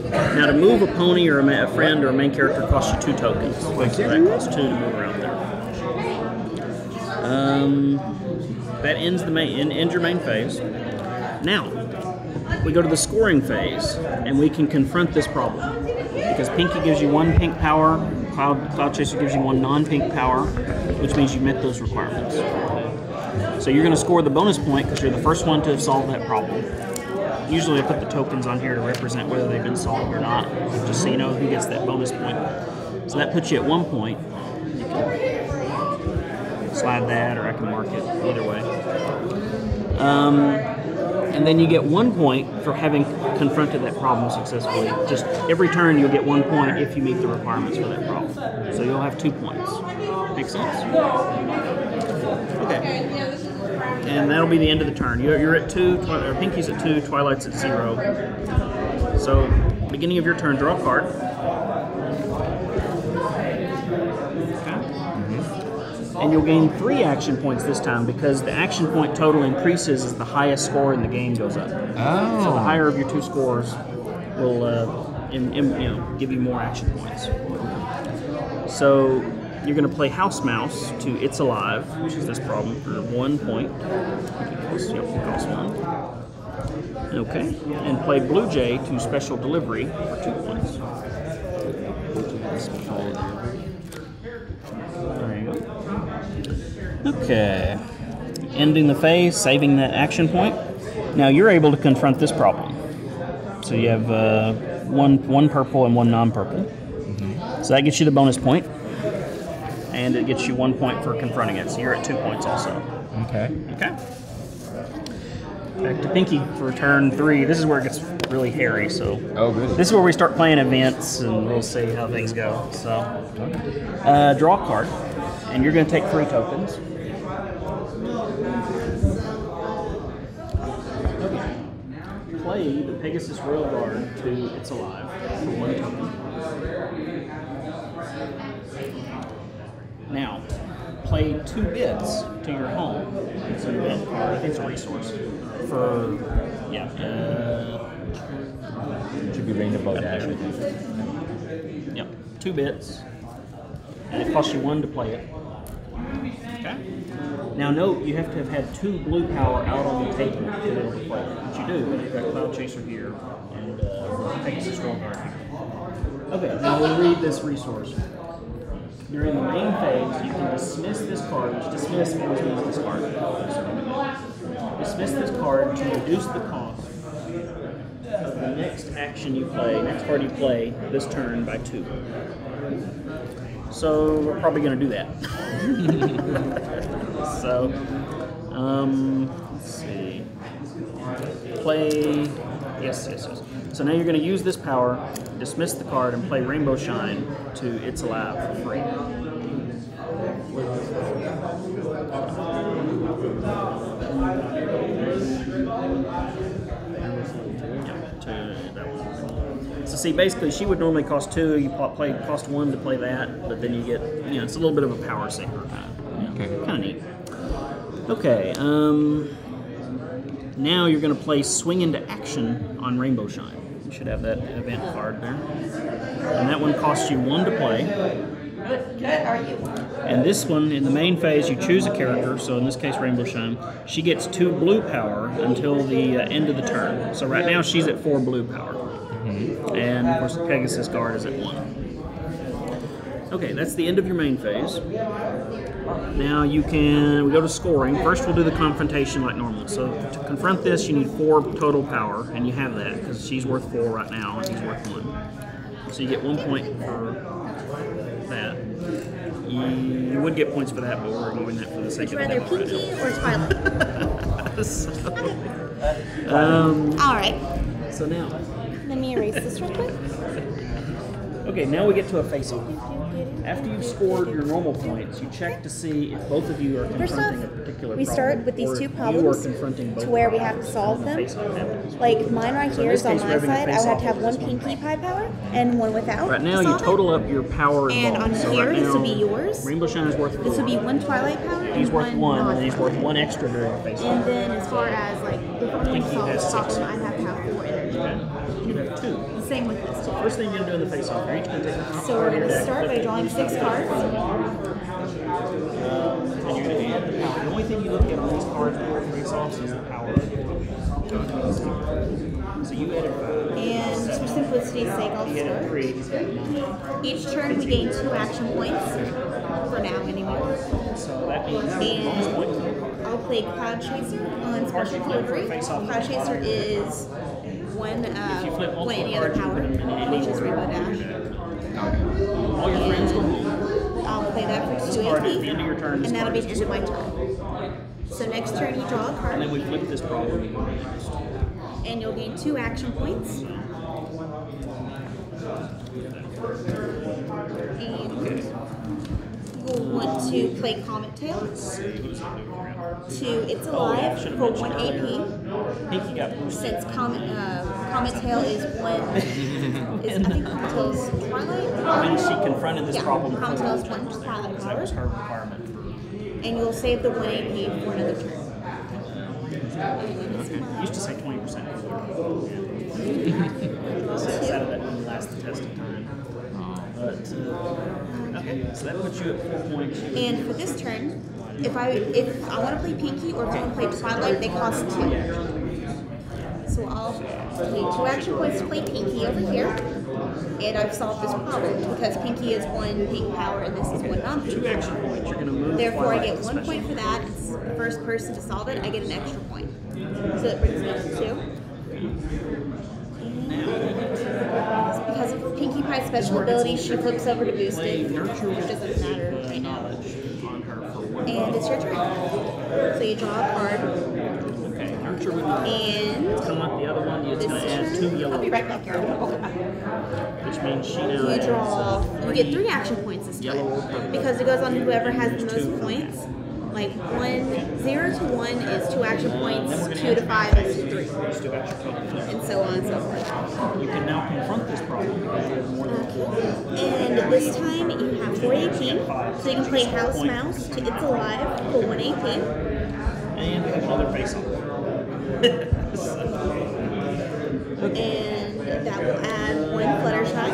Now to move a pony or a friend or a main character costs you 2 tokens. So that costs 2 to move around there. That ends the ends your main phase. Now we go to the scoring phase, and we can confront this problem because Pinkie gives you 1 pink power, Cloud Chaser gives you 1 non-pink power, which means you met those requirements. So you're going to score the bonus point because you're the first one to have solved that problem. Usually I put the tokens on here to represent whether they've been solved or not, just so you know who gets that bonus point. So that puts you at 1 point. You can slide that, or I can mark it, either way. And then you get 1 point for having confronted that problem successfully. Just every turn you'll get 1 point if you meet the requirements for that problem. So you'll have 2 points. Make sense? Okay. And that'll be the end of the turn. You're at 2, Pinkie's at 2, Twilight's at 0. So, beginning of your turn, draw a card. Okay. And you'll gain 3 action points this time because the action point total increases as the highest score in the game goes up. Oh. So the higher of your 2 scores will give you more action points. So you're going to play House Mouse to It's Alive, which is this problem, for 1 point. It costs 1. Okay. And play Blue Jay to Special Delivery for 2 points. There you go. Okay. Ending the phase, saving that action point. Now you're able to confront this problem. So you have one purple and 1 non-purple. So that gets you the bonus point. And it gets you 1 point for confronting it. So you're at 2 points also. Okay. Okay. Back to Pinkie for turn 3. This is where it gets really hairy. So this is where we start playing events, and we'll see how things go. So draw a card, and you're going to take 3 tokens. Play the Pegasus Royal Guard to It's Alive for 1 token. Now, play 2 bids to your home. It's an event card. I think it's a resource. For, Should be Rainbow Dash, I think. Yep, 2 bits. And it costs you 1 to play it. Okay. Now note, you have to have had 2 blue power out on the table to be able to play it. Which you do. You've got Cloud Chaser here and Pegasus Royal Guard here. Okay, now we'll read this resource. During the main phase, you can dismiss this card, which dismiss always means discard. Dismiss this card to reduce the cost of the next action you play, next card you play this turn by 2. So we're probably going to do that. So, let's see. Play, yes. So now you're going to use this power, dismiss the card, and play Rainbow Shine to It's Alive for free. So see, basically, she would normally cost 2. You cost 1 to play that, but then you get, it's a little bit of a power saver kind of neat. Okay. Now you're going to play Swing into Action on Rainbow Shine. You should have that event card there. And that one costs you 1 to play. Good. How are you? And this one, in the main phase, you choose a character, so in this case Rainbow Shine. She gets 2 blue power until the end of the turn. So right now she's at 4 blue power. And of course the Pegasus Guard is at 1. Okay, that's the end of your main phase. Now we go to scoring. First we'll do the confrontation like normal. So to confront this you need 4 total power, and you have that because she's worth 4 right now and he's worth 1. So you get 1 point for that. You would get points for that, but we're ignoring that for the sake of the Would you demo. rather Pinky or Twilight? All right. So now, Let me erase this real quick. okay, now we get to a face-off. After you've scored your normal points, you check to see if both of you are First off, confronting a particular we problem. start with these or 2 if problems you are confronting both to where we have to solve them. face-off happens. Like mine right So in here this is on case, we're my having a side. I would have to have face-off 1 with this Pinky Pie power and 1 without. Right now, to you solve it. total up your power And involved. on So here, right this now, would be yours. Rainbow Shine is worth 4. This would be 1 Twilight power. He's and worth 1, and then he's worth non-Twilight. 1 extra during your face-off. And then as far as like if I'm going to solve has this 6. problem, I'd have to have 4 energy. You have 2. Same with this too. First thing you're going to do in the face-off, you're each going to take a top So card we're of your going to deck, start by drawing 6 cards. and you're going to add the power. The only thing you look at on these cards before face-offs is the power. So you added 5. And for simplicity's sake, I'll He added start. 3. He's got 9. Each turn we gain 2 action points. For now, anyway. So that means bonus And points. I'll play Cloud Chaser on special delivery. Cloud Chaser is 1 If you flip multiple any other cards, you power, put them in any which is order. Rainbow Dash. All your friends go home. I'll play that for 2 Card at AP, the end of your turn. and that'll be the end of my turn. So next turn you draw a And card, then we flip this problem. and go next. and you'll gain 2 action points. And you'll want to play Comet Tail to It's Alive for 1 AP. Pinky got boosted. Since Comet Tail is 1, I think Comet Tail is Twilight. When she confronted this Yeah, problem Comet before, Tail is 1 Twilight that was power, her requirement. and you'll save the 1 AP for another turn. Used to say 20%. Sets out of that when you last the test of time. But okay, so that puts you at 4 points. And for this turn, if I want to play Pinky or if I want to play Twilight, they cost 2. So I'll pay 2 action points to play Pinky over here, and I've solved this problem because Pinky is 1 pink power and this is 1 non-pink 2 action points. You're going to move. Therefore, I get Twilight 1 point for that. It's the first person to solve it, I get an extra point. So that brings me to 2. Because of Pinkie Pie's special ability, she flips over to boosted, which doesn't matter right now. And it's your turn. So you draw a card. Okay, nurture with And unlike the other one, it's this going to add 2 turn, yellow. I'll be right back here. Which means she now You has, draw, you get 3 action points this time. Because it goes on to whoever has the most points. Like 0 to 1 is 2 action points, 2 to 5 is 3. And so on and so forth. You can now confront this problem because you have more than 4. And this time you have 4 AP, so you can play House Mouse to It's Alive for 1 AP. And we have another face-off. And that will add 1 Fluttershy.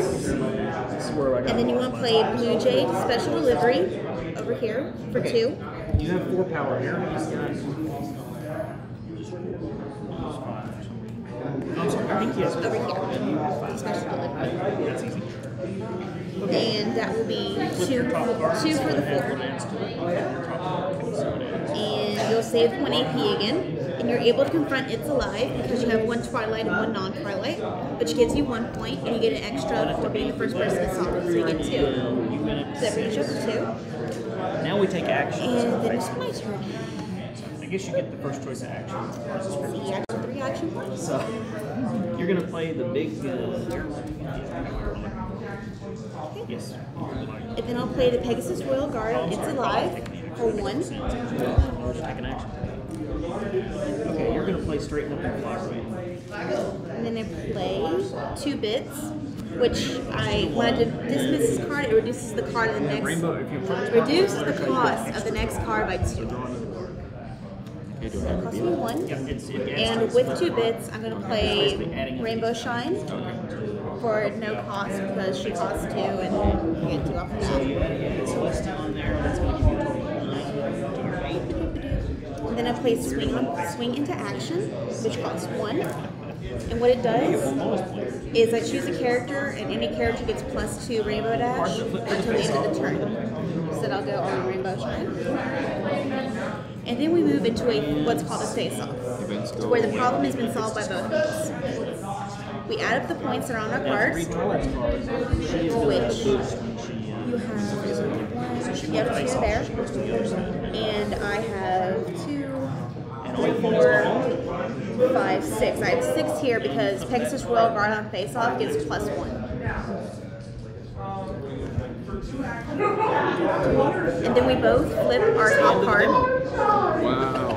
And then you want to play Blue Jade Special Delivery over here for 2. You have 4 power here. He's got. I'm sorry, I think he has 4 Over here. power. And you have 5. Special Delivery. That's easy. And that will be 2 for the 4. And you'll save 1 AP again. And you're able to confront It's Alive because you have 1 Twilight and 1 non-Twilight, which gives you 1 point, and you get an extra for being the first person to solve it. So you get 2. So that brings you up to 2. Now we take action. And then it's my turn. I guess you get the first choice of action. See, 3 action points. So you're going to play the big. Yes. And then I'll play the Pegasus Royal Guard, It's Alive, for 1. Take an action. Okay, you're going to play straighten up and fly away. And then I play 2 bits, which when I dismiss this card, it reduces the card of the next. Reduces the cost of the next card by 2. So it costs me 1. And with 2 bits, I'm going to play Rainbow Shine for no cost because she costs 2 and you get 2 off of that. And then I play swing into action, which costs 1. And what it does is I choose a character, and any character gets +2 Rainbow Dash until the end of the turn. So then I'll go on Rainbow Shine. And then we move into what's called a face-off, where the problem has been solved by both of us. We add up the points that are on our cards, which you have 2 there, and I have 2, 4, 5, 6. I have 6 here because Pegasus Royal Guard on face-off gives +1. And then we both flip our top card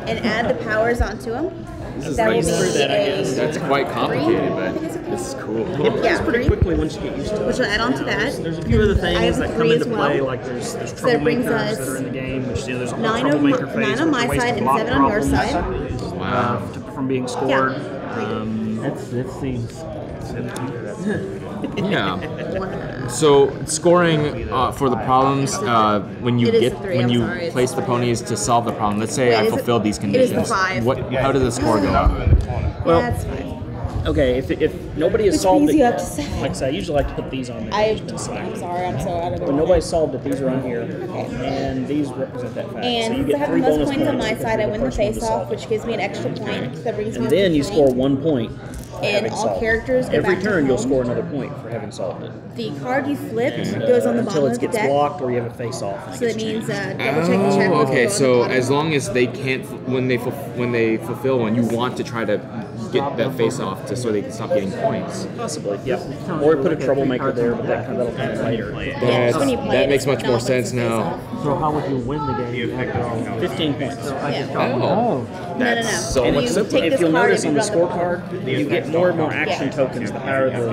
and add the powers onto them. This is That like, will be that's quite complicated, but this is cool. It's pretty quickly once you get used to it. Which will add on to that. There's a few other I have things that come 3 into as well. play, like there's So that brings Troublemakers us that are in the game, which there's a whole 9 Troublemaker phase. 9 on my which side and block 7 on your problems, side. Wow. from being scored. It seems. Yeah. So scoring for the problems when you It is get a 3, when I'm you sorry. place the ponies to solve the problem. Let's say Wait, I is it- fulfilled these it is conditions. 5. How does the score go up? Well, Yeah, that's fine. Okay, if nobody has Which solved brings it, you up to 7. like I say, I usually like to put these on there. I'm sorry, I'm so out of it. When nobody's solved it, these are on here, and these represent that fact. And so you since I get have 3 the most bonus points on my because side, I you're win the first one to face-off, solve it. which gives me an extra point. That brings me And up then to you 3. score 1 point. for And having all solved it. characters go Every back to turn, you'll home. score another point for having solved it. The card you flipped goes on the Until bottom it of the gets deck. blocked or you have a face-off. and it So that gets means changed. double check the check. Oh, okay. goes on So the bottom. as long as they can't, when they fulfill one, you want to try to get that face off so they can stop getting points. Possibly, yep. Or put a Troublemaker there, but that'll come later. That's when you play That it, makes much not more when sense it's now. face-off. So how would you win the game? 15 points. Yeah. Oh, that's No. so And much you simpler. take If this you'll card notice on and the put it on the scorecard, you get more and more action Yeah. tokens the higher the total,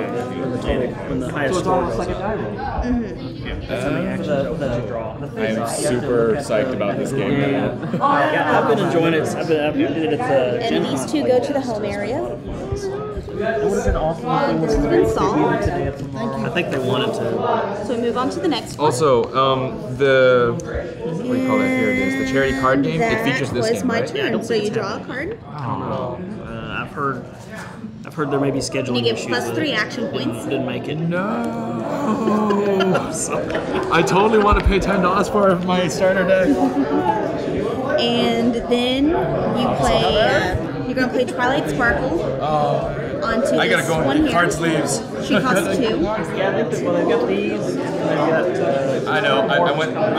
when the highest score goes up. That's how many action tokens you draw. I am super psyched about this game now. Yeah, I've been enjoying it. I've did it at the And Gen these Con. 2 go to the home area. It would have been awesome if they would This has been solved. today at tomorrow. I think they wanted to. So we move on to the next one. Also, the what do you call that? Here it is. The charity card game. It features this was game, my right? turn. So you draw a card. I've heard there may be scheduling And you get issues plus with 3 it. action points. Didn't make it. No. I totally want to pay $10 for my starter deck. And then you play. You're gonna play Twilight Sparkle onto I gotta this go one and here. card sleeves. She costs 2. Yeah, they've got these. And they've got. I know. I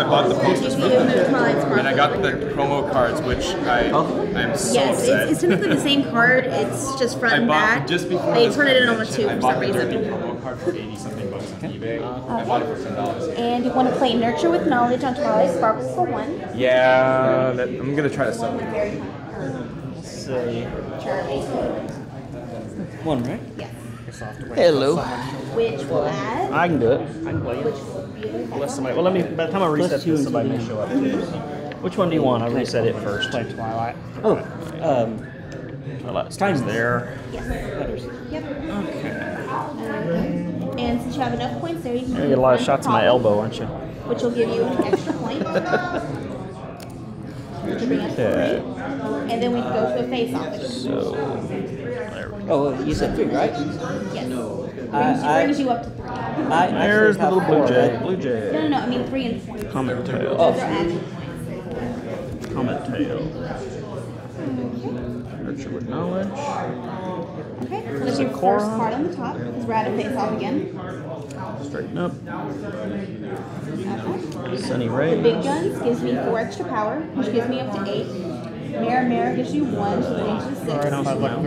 bought the posters for them, Twilight Sparkle. and I got the promo cards, which I'm so Yes, upset. it's technically the same card. It's just front I and bought back. just before They this printed it on a convention, 2 I for bought some the 30 reason. promo card for 80 something bucks on eBay. I bought it for $10. And you want to play Nurture with Knowledge on Twilight Sparkle for 1. Yeah, I'm gonna try to sell it. Let's see. Charlie. One, right? Yes. Hello. Which will add. I can do it. I can play Which it. will be the Unless somebody. Well, let me. By the time I reset this, somebody may show up too. Which one do you want? I reset it first. Play Twilight. Oh. Twilight's there. Yes. Yep. Okay. And since you have enough points there, you can. You get a lot of shots in my elbow, aren't you? Which will give you an extra point. Which will bring us to 3. And then we can go to a face-off. Oh, you said 3, right? Yes. Brings you up to 3. There's the little blue jay. Blue jay. No. I mean 3 and 4. Comet tail. Those are action points. Comet tail. Nurture with knowledge. Okay, so that's your first card on the top. Because we're at a face-off again. Straighten up. Okay. Sunny The ray. big guns gives me 4 extra power, which gives me up to 8. Mirror gives you 1, so it gives you 6.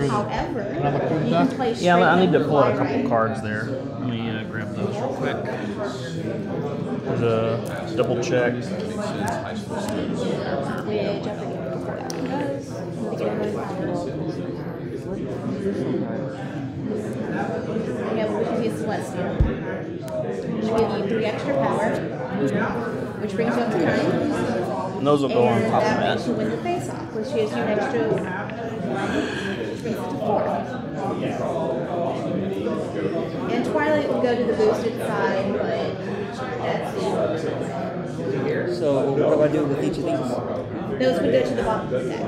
However, you can play straight Yeah, I need to up pull out a fly, couple right? cards there. Let me grab those real quick. There's a double check. Which I forget what that one does. Yeah, which gives you Celestial. Which gives you 3 extra power. Which brings you up to 9. And those will go on And top of that that. makes you win the face-off, which gives you an extra 1, which brings it to 4. And Twilight can go to the boosted side, but that's it. So what do I do with each of these? Those would go to the bottom of the deck.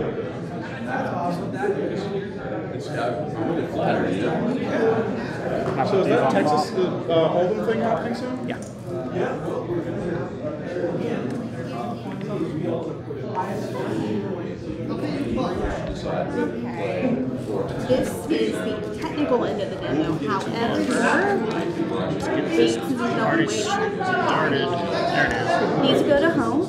So is that Texas Hold'em thing happening soon? Yeah. Okay. This is the technical end of the demo. However, since there's no way needs to go to home.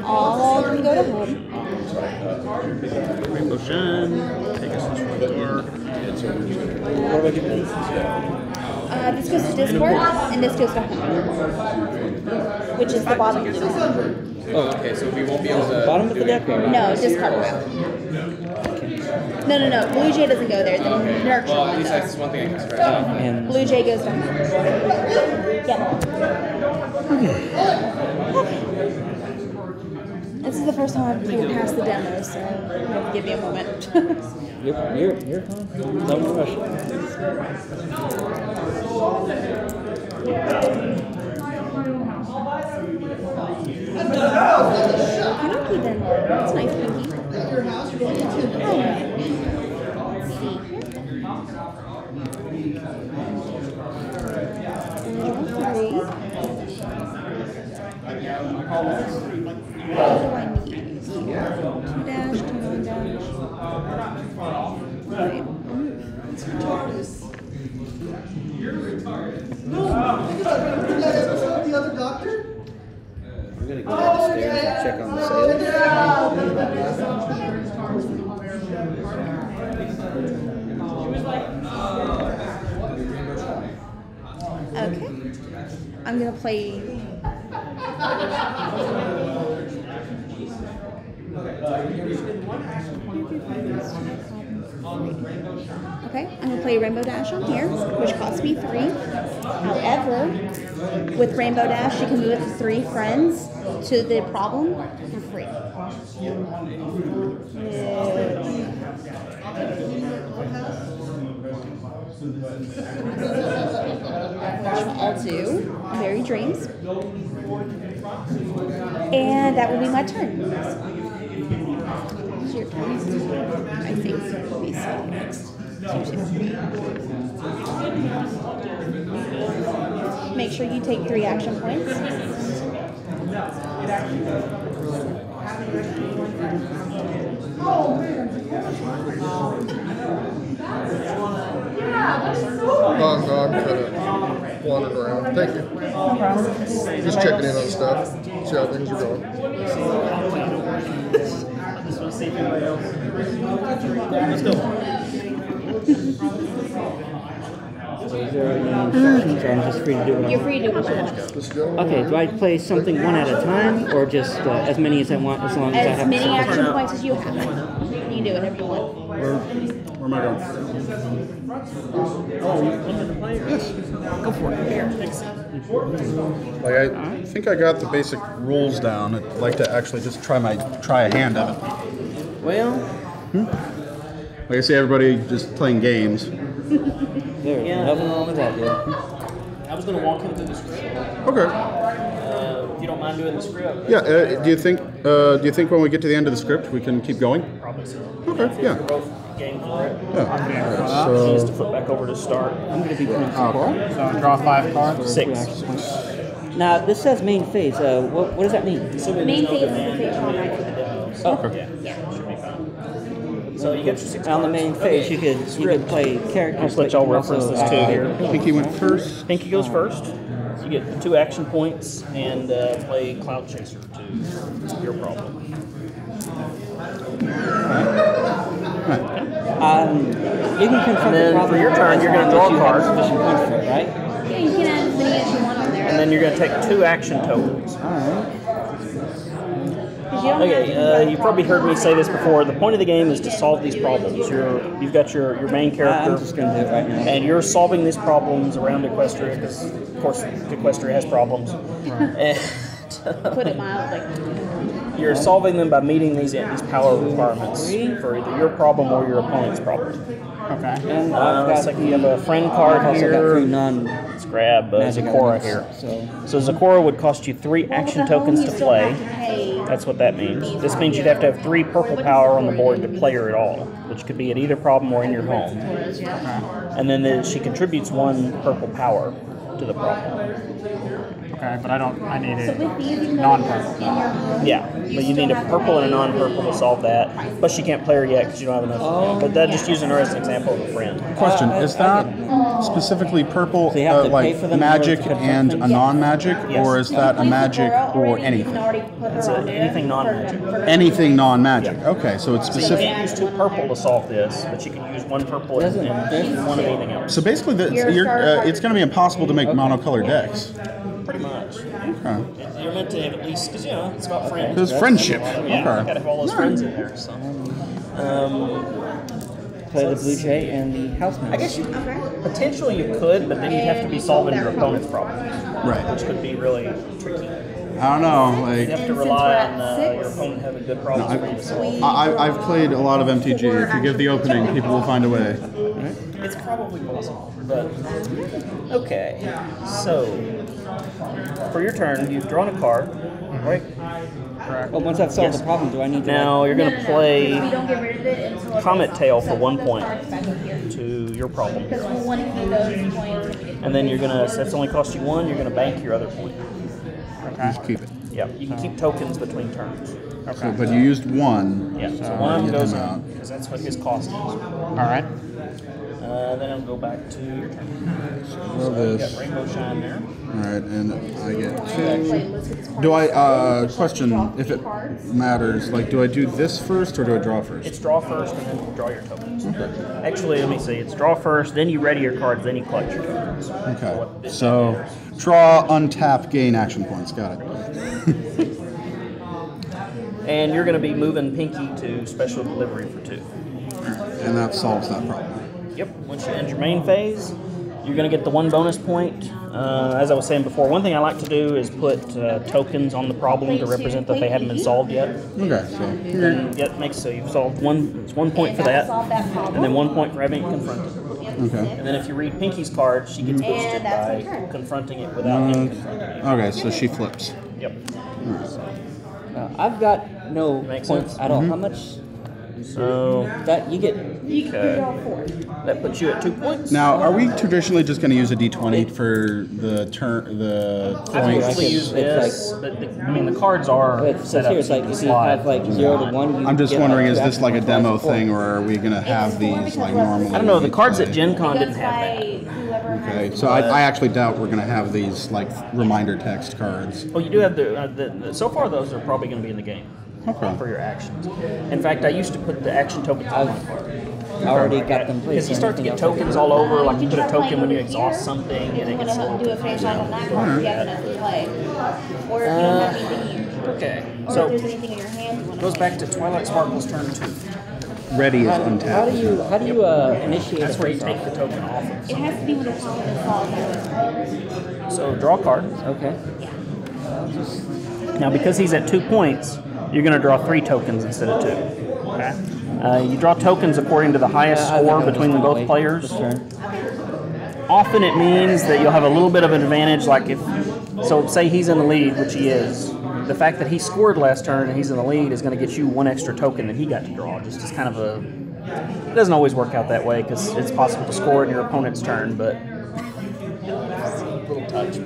All of them go to home. Rainbow Shine. Take us to the door. What about you? This goes to discard, and this goes to home, which is the bottom of the deck. Oh, okay, so we won't be able to. Bottom of the deck? No, discard row. No. Blue Jay doesn't go there. The nurture Well, at one least does. that's one thing I can scratch. And Blue Jay goes to home. Yeah. This is the first time I've played past the demo, so give me a moment. you're fine. Don't rush. Pinky then. That's nice, Pinky. What do I need? 2 dash, 2 non-dash. Right. I'm gonna go downstairs and check on the sales. Okay. I'm gonna play. Okay, I'm gonna play Rainbow Dash on here, which costs me 3. However, with Rainbow Dash, you can move it to 3 friends to the problem for free. I'll do Merry Dreams. And that will be my turn. It's your turn. I think so. Let me see. 2, 2. Make sure you take 3 action points. I'm kind of wandered around. Thank you. No problem. Just checking in on stuff. See how things are going. Let's go. So is there any instructions, or I'm just free to do what I You're want? free to do what you want. Let's go. Okay, do I play something one at a time, or just as many as I want, as long as I As have many something? action points as you have. You can do whatever you want. Where am I going? Go for it. Here. Like I think I got the basic rules down. I'd like to actually just try a hand of it. Well, Like I say, everybody just playing games. there's nothing wrong with that, dude. I was going to walk him through the script. Okay. If you don't mind doing the script. Yeah. Do you think when we get to the end of the script we can keep going? Probably so. Okay. Yeah. We're both game for it. Yeah. He So needs to flip back over to start. I'm going to be playing support. So draw 5 cards. 6. Now, this says main phase. What does that mean? Main phase is the phase on right here. okay. Yeah. Should be fine. So you get your 6 On the cards. main phase, you could play characters. I'll let y'all but you can reference also this too activate- here. Pinky went first. Pinky goes first. You get 2 action points and play Cloud Chaser to your problem. You can confront And then the problem for your turn, as you're long gonna draw as you a have card. sufficient points for it, right? Yeah, you can add as many as you want on there. And then you're going to take 2 action tokens. Alright. Because you don't have to Okay, you've probably heard me say this before. The point of the game is to solve these problems. You've got your main I'm character, just going to do it right now. and you're solving these problems around Equestria because, of course, Equestria has problems. And put it mildly. You're solving them by meeting these power requirements for either your problem or your opponent's problem. Okay. And It's like you have a friend card also here. got 3 non. Let's grab magic Zecora elements, here. So Zecora would cost you 3 action tokens to play. Hey. That's what that means. This means you'd have to have 3 purple power on the board to play her at all, which could be at either problem or in your home. And then she contributes 1 purple power to the problem. Okay, but I need So it with these, you non-purple. in your home. Yeah, but you need a purple and a non-purple to solve that. But she can't play her yet because you don't have enough. But that just using her as an example of a friend. Question: is that specifically purple, So you have to pay like for them magic in order to and confirm a things? non-magic, Yes. or is that a magic or anything? It's anything non-magic. Anything non-magic. Okay, so it's So you specific. can't use 2 purple to solve this, but you can use 1 purple and 1 of anything else. So basically, it's going to be impossible to make monocolored decks. Pretty much. Okay. You're meant to have at least, because it's about friends. It's friendship. Yeah, Okay. you gotta have all those friends in there. So, play the blue jay and the house mouse. I guess you potentially you could, but then you'd have to be solving your opponent's problems, Right. which could be really tricky. I don't know. You Like, have to rely on your opponent having good problems for you to solve. I've played a lot of MTG. If you give the opening, people will find a way. It's probably possible, but okay. So for your turn, you've drawn a card, right? Well, once I've solved the problem, do I need to? Now you're going to play We don't get rid of it until it Comet goes Tail up. for 1 point Cards back in here. to your problem. Because we'll want to keep those points. And then you're gonna, so that's only cost you 1, you're gonna bank your other point. Just keep it. Yeah, you can keep tokens between turns. So, but you used 1. Yeah, so So 1 get goes them in, out. because that's what his cost is. All right. Then I'll go back to your turn. Roll You this. got Rainbow Shine there. Alright, and I get Wait, 2. let's get this Do card. I, question, if it matters, like, do I do this first or do I draw first? It's draw first and then draw your tokens. Actually, let me see. It's draw first, then you ready your cards, then you collect your tokens. Okay, so draw, untap, gain action points. Got it. And you're going to be moving Pinky to special delivery for 2. And that solves that problem. Yep. Once you end your main phase, you're going to get the 1 bonus point. As I was saying before, one thing I like to do is put tokens on the problem to represent that they haven't been solved yet. Okay, so And it makes so you've solved 1. It's 1 point for that, Solve that problem. and then 1 point for having it confronted. okay. And then if you read Pinky's card, she gets boosted And that's by her turn. confronting it without him confronting it. Okay, so she flips. Yep. I've got no Makes points sense. at all. How much? So That you get? You can draw 4. that puts you at 2 points. Now, are we traditionally just going to use a d20 for the turn, the I points? usually use It's this, but I mean the cards are It's set up here. It's so like you can if you have slide. like 0 to 1. You I'm just get, wondering, like, is 2 this like a action demo points for thing, 4. or are we going to have these like normally? I don't know. The we cards at play? Gen Con It didn't goes have by that. whoever has Okay, so I actually doubt we're going to have these like reminder text cards. Well, you do have the so far those are probably going to be in the game. Okay. For your actions. In fact, I used to put the action tokens on my card. I already got them placed. Because you start to get tokens all over, like you put a token when you exhaust something, and it gets a little do a finish line on that card if you have enough to play. Or if you don't have anything, Okay, or so if there's anything in your hand you want to goes back to Twilight Sparkle's turn 2. Ready is How untapped. do you initiate? That's a where you face-off? take the token off of. It has to be when the problem is solved. So draw a card. Okay. Now, because he's at 2 points, you're going to draw 3 tokens instead of 2. Okay. You draw tokens according to the highest I think score I'm between just gonna both wait players. this turn. Often it means that you'll have a little bit of an advantage, like if, so say he's in the lead, which he is. The fact that he scored last turn and he's in the lead is going to get you 1 extra token that he got to draw. Just as kind of a, it doesn't always work out that way because it's possible to score in your opponent's turn, but it's a little touch.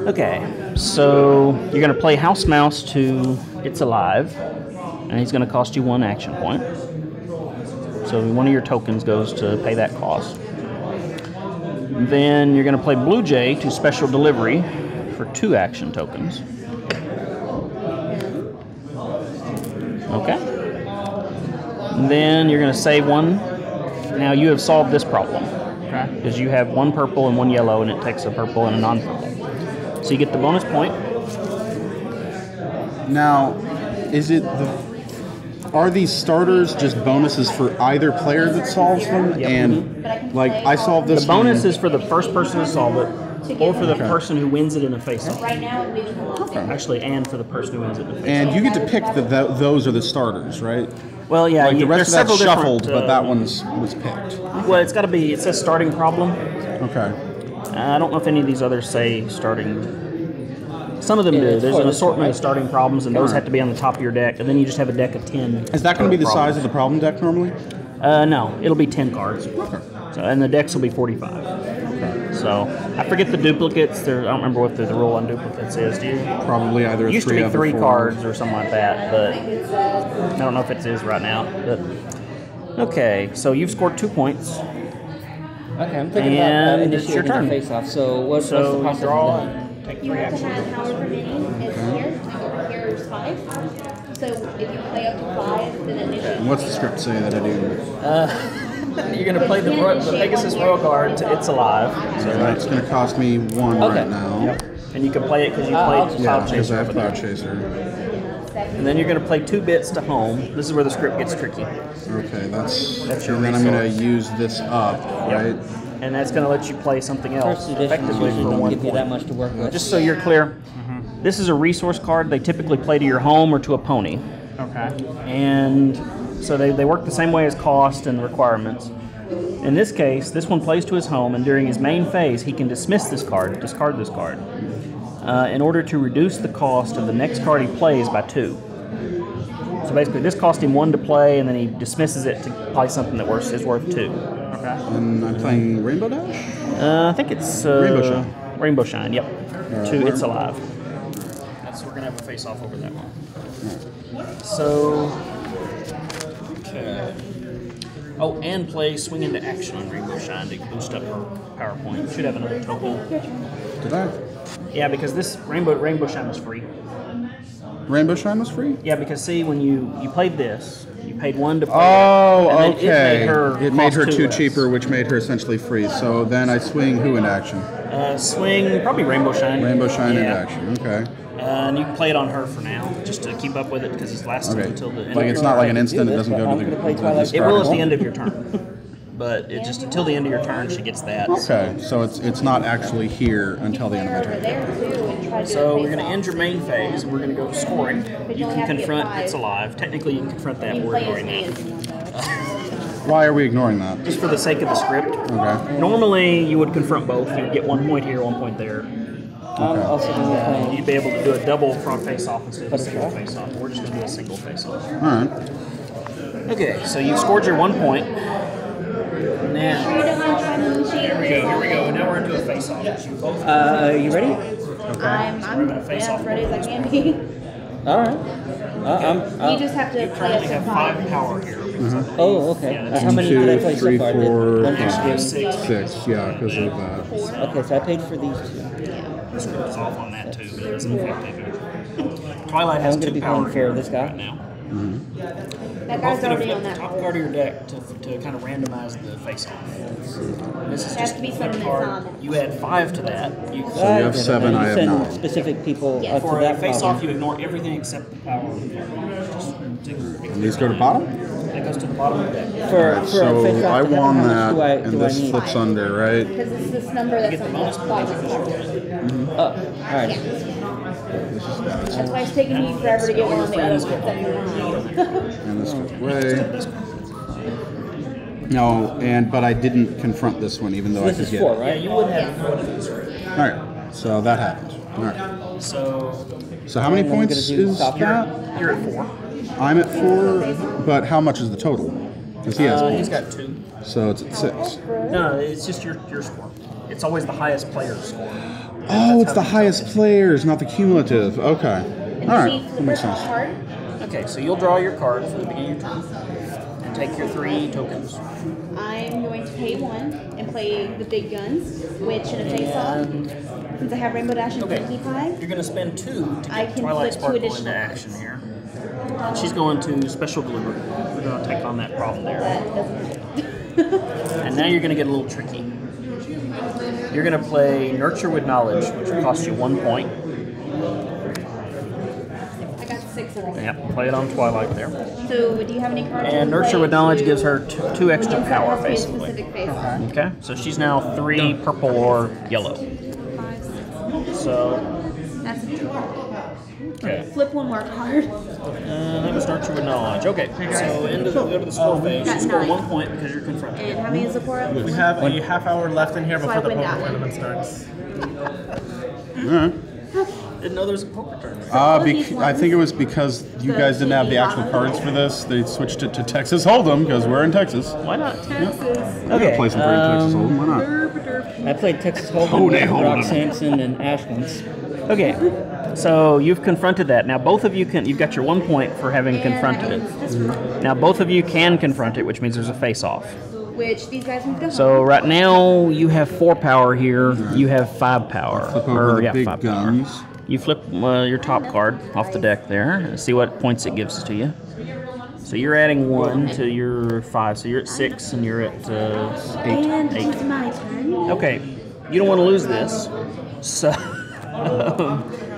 Okay, so you're going to play House Mouse to It's Alive, and he's going to cost you 1 action point. So 1 of your tokens goes to pay that cost. Then you're going to play Blue Jay to Special Delivery for 2 action tokens. Okay. Then you're going to save 1. Now you have solved this problem. Okay. Because you have 1 purple and 1 yellow, and it takes a purple and a non-purple. So you get the bonus point. Now, is it are these starters just bonuses for either player that solves them? Yep. And like I solved this. The bonus is for the first person to solve it. or for the person who wins it in a face-off. Right now, it leaves Okay. Actually, and for the person who wins it in a face-off. And you get to pick those are the starters, right? Well, yeah, Like the rest there's of that's several shuffled, different, but that was picked. Well, it's got to be. It says starting problem. Okay. I don't know if any of these others say starting. Some of them do. There's an assortment of starting problems, and those have to be on the top of your deck. And then you just have a deck of 10. Is that going to be the size of the problem deck normally? No, it'll be 10 cards. Okay. So, and the decks will be 45. Okay. So I forget the duplicates. I don't remember what the rule on duplicates is. Do you? Probably either It used to three be of the 3 four. cards or something like that, but I don't know if it is right now. But okay, so you've scored 2 points. Okay, I'm thinking And about it's your initiating turn. a face-off. So what's the So you possibility? draw and take You 3 have to actions. have however many is here, and over here is 5. So if you play up to 5, then initiate. And what's the script say that I do? You're going to play the Pegasus Royal Guard to It's Alive. So that's going to cost me 1 Okay. right now. Yep. And you can play it because you I'll played just- Yeah, Cloud because Chaser I have over there. Cloud Chaser. And then you're going to play 2 bits to home. This is where the script gets tricky. Okay, that's your and then I'm going to resource. use this up, right? And that's going to let you play something else First edition effectively usually for don't 1 give you that point. much to work with. Just so you're clear, this is a resource card they typically play to your home or to a pony. Okay. And so they work the same way as cost and requirements. In this case, this one plays to his home, and during his main phase, he can dismiss this card, discard this card, in order to reduce the cost of the next card he plays by 2. So basically, this cost him 1 to play, and then he dismisses it to play something that is worth 2. Okay. And I'm playing Rainbow Dash? I think it's Rainbow Shine. Rainbow Shine, yep. To where- It's Alive. That's we're gonna have a face off over that one. So, okay. Oh, and play Swing into Action on Rainbow Shine to boost up her PowerPoint. Should have another token. Did I? Yeah, because this Rainbow Shine was free. Rainbow Shine was free? Yeah, because see, when you played this, you paid 1 to play. Oh, and then okay. It made her her cost 2 less. cheaper, which made her essentially free. So then I swing who in action? Swing, probably Rainbow Shine. Rainbow Shine in Yeah. action. Okay. And you can play it on her for now, just to keep up with it, because it's lasting Okay. until the end Like of it's your not like an turn. instant. It doesn't go to the. It will at the end of your turn, but it just until the end of your turn she gets that. Okay, so it's not actually here until the end of my Over turn. there too and try to do So a we're going to face-off. end your main phase. We're going to go to scoring. You only can have to get confront 5. It's Alive. Technically, you can confront that. You But we're play as ignoring me that. as one though. Why are we ignoring that? Just for the sake of the script. Okay. Normally, you would confront both. You'd get 1 point here, 1 point there. Also going to be playing. You'd be able to do a double front face-off instead of a single face-off. We're just going to do a single face-off. All right. Okay, so you've scored your 1 point. Sure Now, you don't want to try to initiate here we go. Now we're into a face-off. You both You ready? I'm gonna face yeah, off as ready as I can be. All right. You just have to you play currently up have to 5 5. power here. Oh, okay. Yeah, that's How many did I 2, play 3, so far? 4, 1, 2, 3. 6. Yeah, because of that. Okay, so I paid for these 2. The script is off on that too, but it doesn't affect it. Twilight has I'm going to 2 be power playing fair here this guy. right now. That Both guy's going to already flip on the that. top card of your deck to kind of randomize the face-off. This is Has just to be a something that's card. on. You add 5 to that. You So you have 7, I have send 9. specific people Yes. up to for a that face-off, problem. you ignore everything except the power of the card. And these go to bottom? That goes to the bottom of the deck. For a So face-off I to happen, won how that, much and do I this need? flips under, right? Because it's this number that's on the bottom card. Oh, all right. That's why it's taking me forever to get one of the other ones that you want. And this goes away. No, but I didn't confront this one, even though I This could is get 4, it. right? You would have one of these. All right, so that happened. All right. So how many And then we're points gonna do is top that? you're at 4. I'm at 4, but how much is the total? Because he has He's points. got 2. So it's at 6. No, it's just your score. It's always the highest player's score. Oh, it's the highest players, not the cumulative. Okay. And All the right, sheet that makes flippers sense. card. Okay, so you'll draw your card for the beginning of your turn and take your 3 tokens. I'm going to pay 1 and play the big guns, which in a face-off, since I have Rainbow Dash and Okay, 55, you're going to spend 2 to I get can Twilight flip 2 Sparkle into additional action here. And she's going to Special Delivery. We're going to take on that problem there. that doesn't And now you're going to get a little tricky. You're going to play Nurture with Knowledge, which will cost you 1 point. I got 6 of them. Yep, play it on Twilight there. So do you have any cards? And you Nurture play with Knowledge to- gives her 2 extra Ones that power, have to be a basically. specific face-off. Okay, so she's now 3 purple or yellow. So, That's a 2. okay. Flip one more card. That would start you with knowledge. Okay, so go to the score phase. You Got score 9. 1 point because you're confronted. And how many is the pour? We have a half hour left in here So before I the win poker that one. tournament starts. Didn't know there was a poker tournament. I think it was because you guys didn't have the actual cards for this. They switched it to Texas Hold'em because we're in Texas. Why not? Texas. We're gonna play some great Texas Hold'em. Why not? I played Texas Hold'em with Brock Sampson and Ash once. Okay, so you've confronted that. Now both of you you've got your 1 point for having confronted it. Now both of you can confront it, which means there's a face-off. Which these guys can go So home. right now you have 4 power here. You have 5 power. Flip over the big 5 guns. power. You flip your top card off the deck there and see what points it gives to you. So you're adding 1 to your 5. So you're at 6 and you're at 8. And it's my turn. Okay, you don't want to lose this. So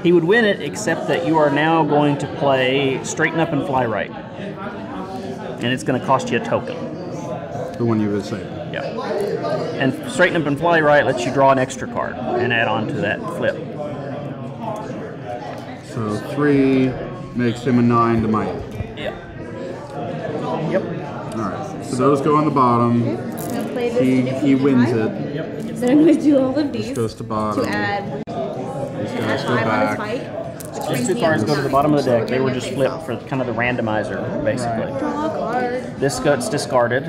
he would win it, except that you are now going to play Straighten Up and Fly Right. And it's going to cost you a token. The one you would say. Yeah. And Straighten Up and Fly Right lets you draw an extra card and add on to that flip. So 3 makes him a 9 to my 8. Yeah. Yep. Alright, so those go on the bottom. I'm gonna play this He wins it. Then I'm going to do all of these This goes to bottom. to add These guys go 5 on his back. fight. These 2 cards go to the bottom of the deck. They were just flipped for kind of the randomizer, basically. Draw a card. This gets discarded.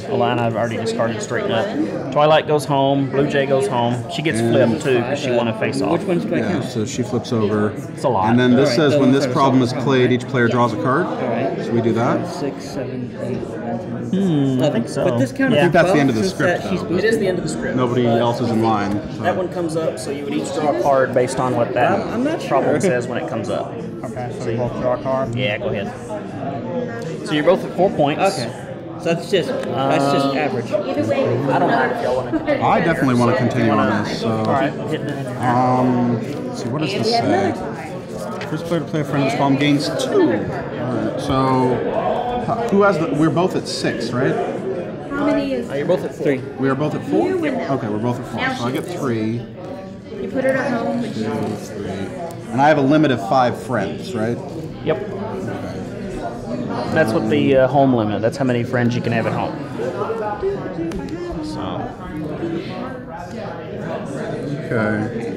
Alana, I've already discarded Straighten Up. Twilight goes home. Blue Jay goes home. She gets flipped too because she won a face off. Which ones do I Yeah, count? so she flips over. It's a lot. And then this Alright, says when those this are problem is some- played, each player draws a card. Alright. So we do that. 6, 7, 8, 9, 10. I think so. But this counts Yeah. I think that's the end of the since script, that she's though. It is the end of the script. Nobody but else is in line. So. That one comes up, so you would each draw a card based on what that I'm not problem sure. says when it comes up. Okay, so we both draw a card. Yeah, go ahead. So you're both at 4 points. Okay. So that's just average. Either way, I don't mind if y'all want to continue. I definitely want to continue on this. So, Alright, hitting it. let's see, what does this say? First player to play a friend of this problem gains 2. Alright, so who has the? We're both at 6, right? how many is You're both at 3. We are both at 4. You win now. Okay, we're both at 4. Now So I get 3. you put her at home, which 2, 3. And I have a limit of 5 friends, right? Yep. That's what the home limit. That's how many friends you can have at home. So. Okay.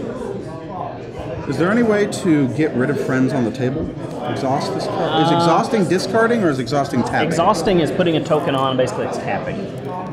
Is there any way to get rid of friends on the table? Exhaust this card? Is exhausting discarding or is exhausting tapping? Exhausting is putting a token on. Basically, it's tapping.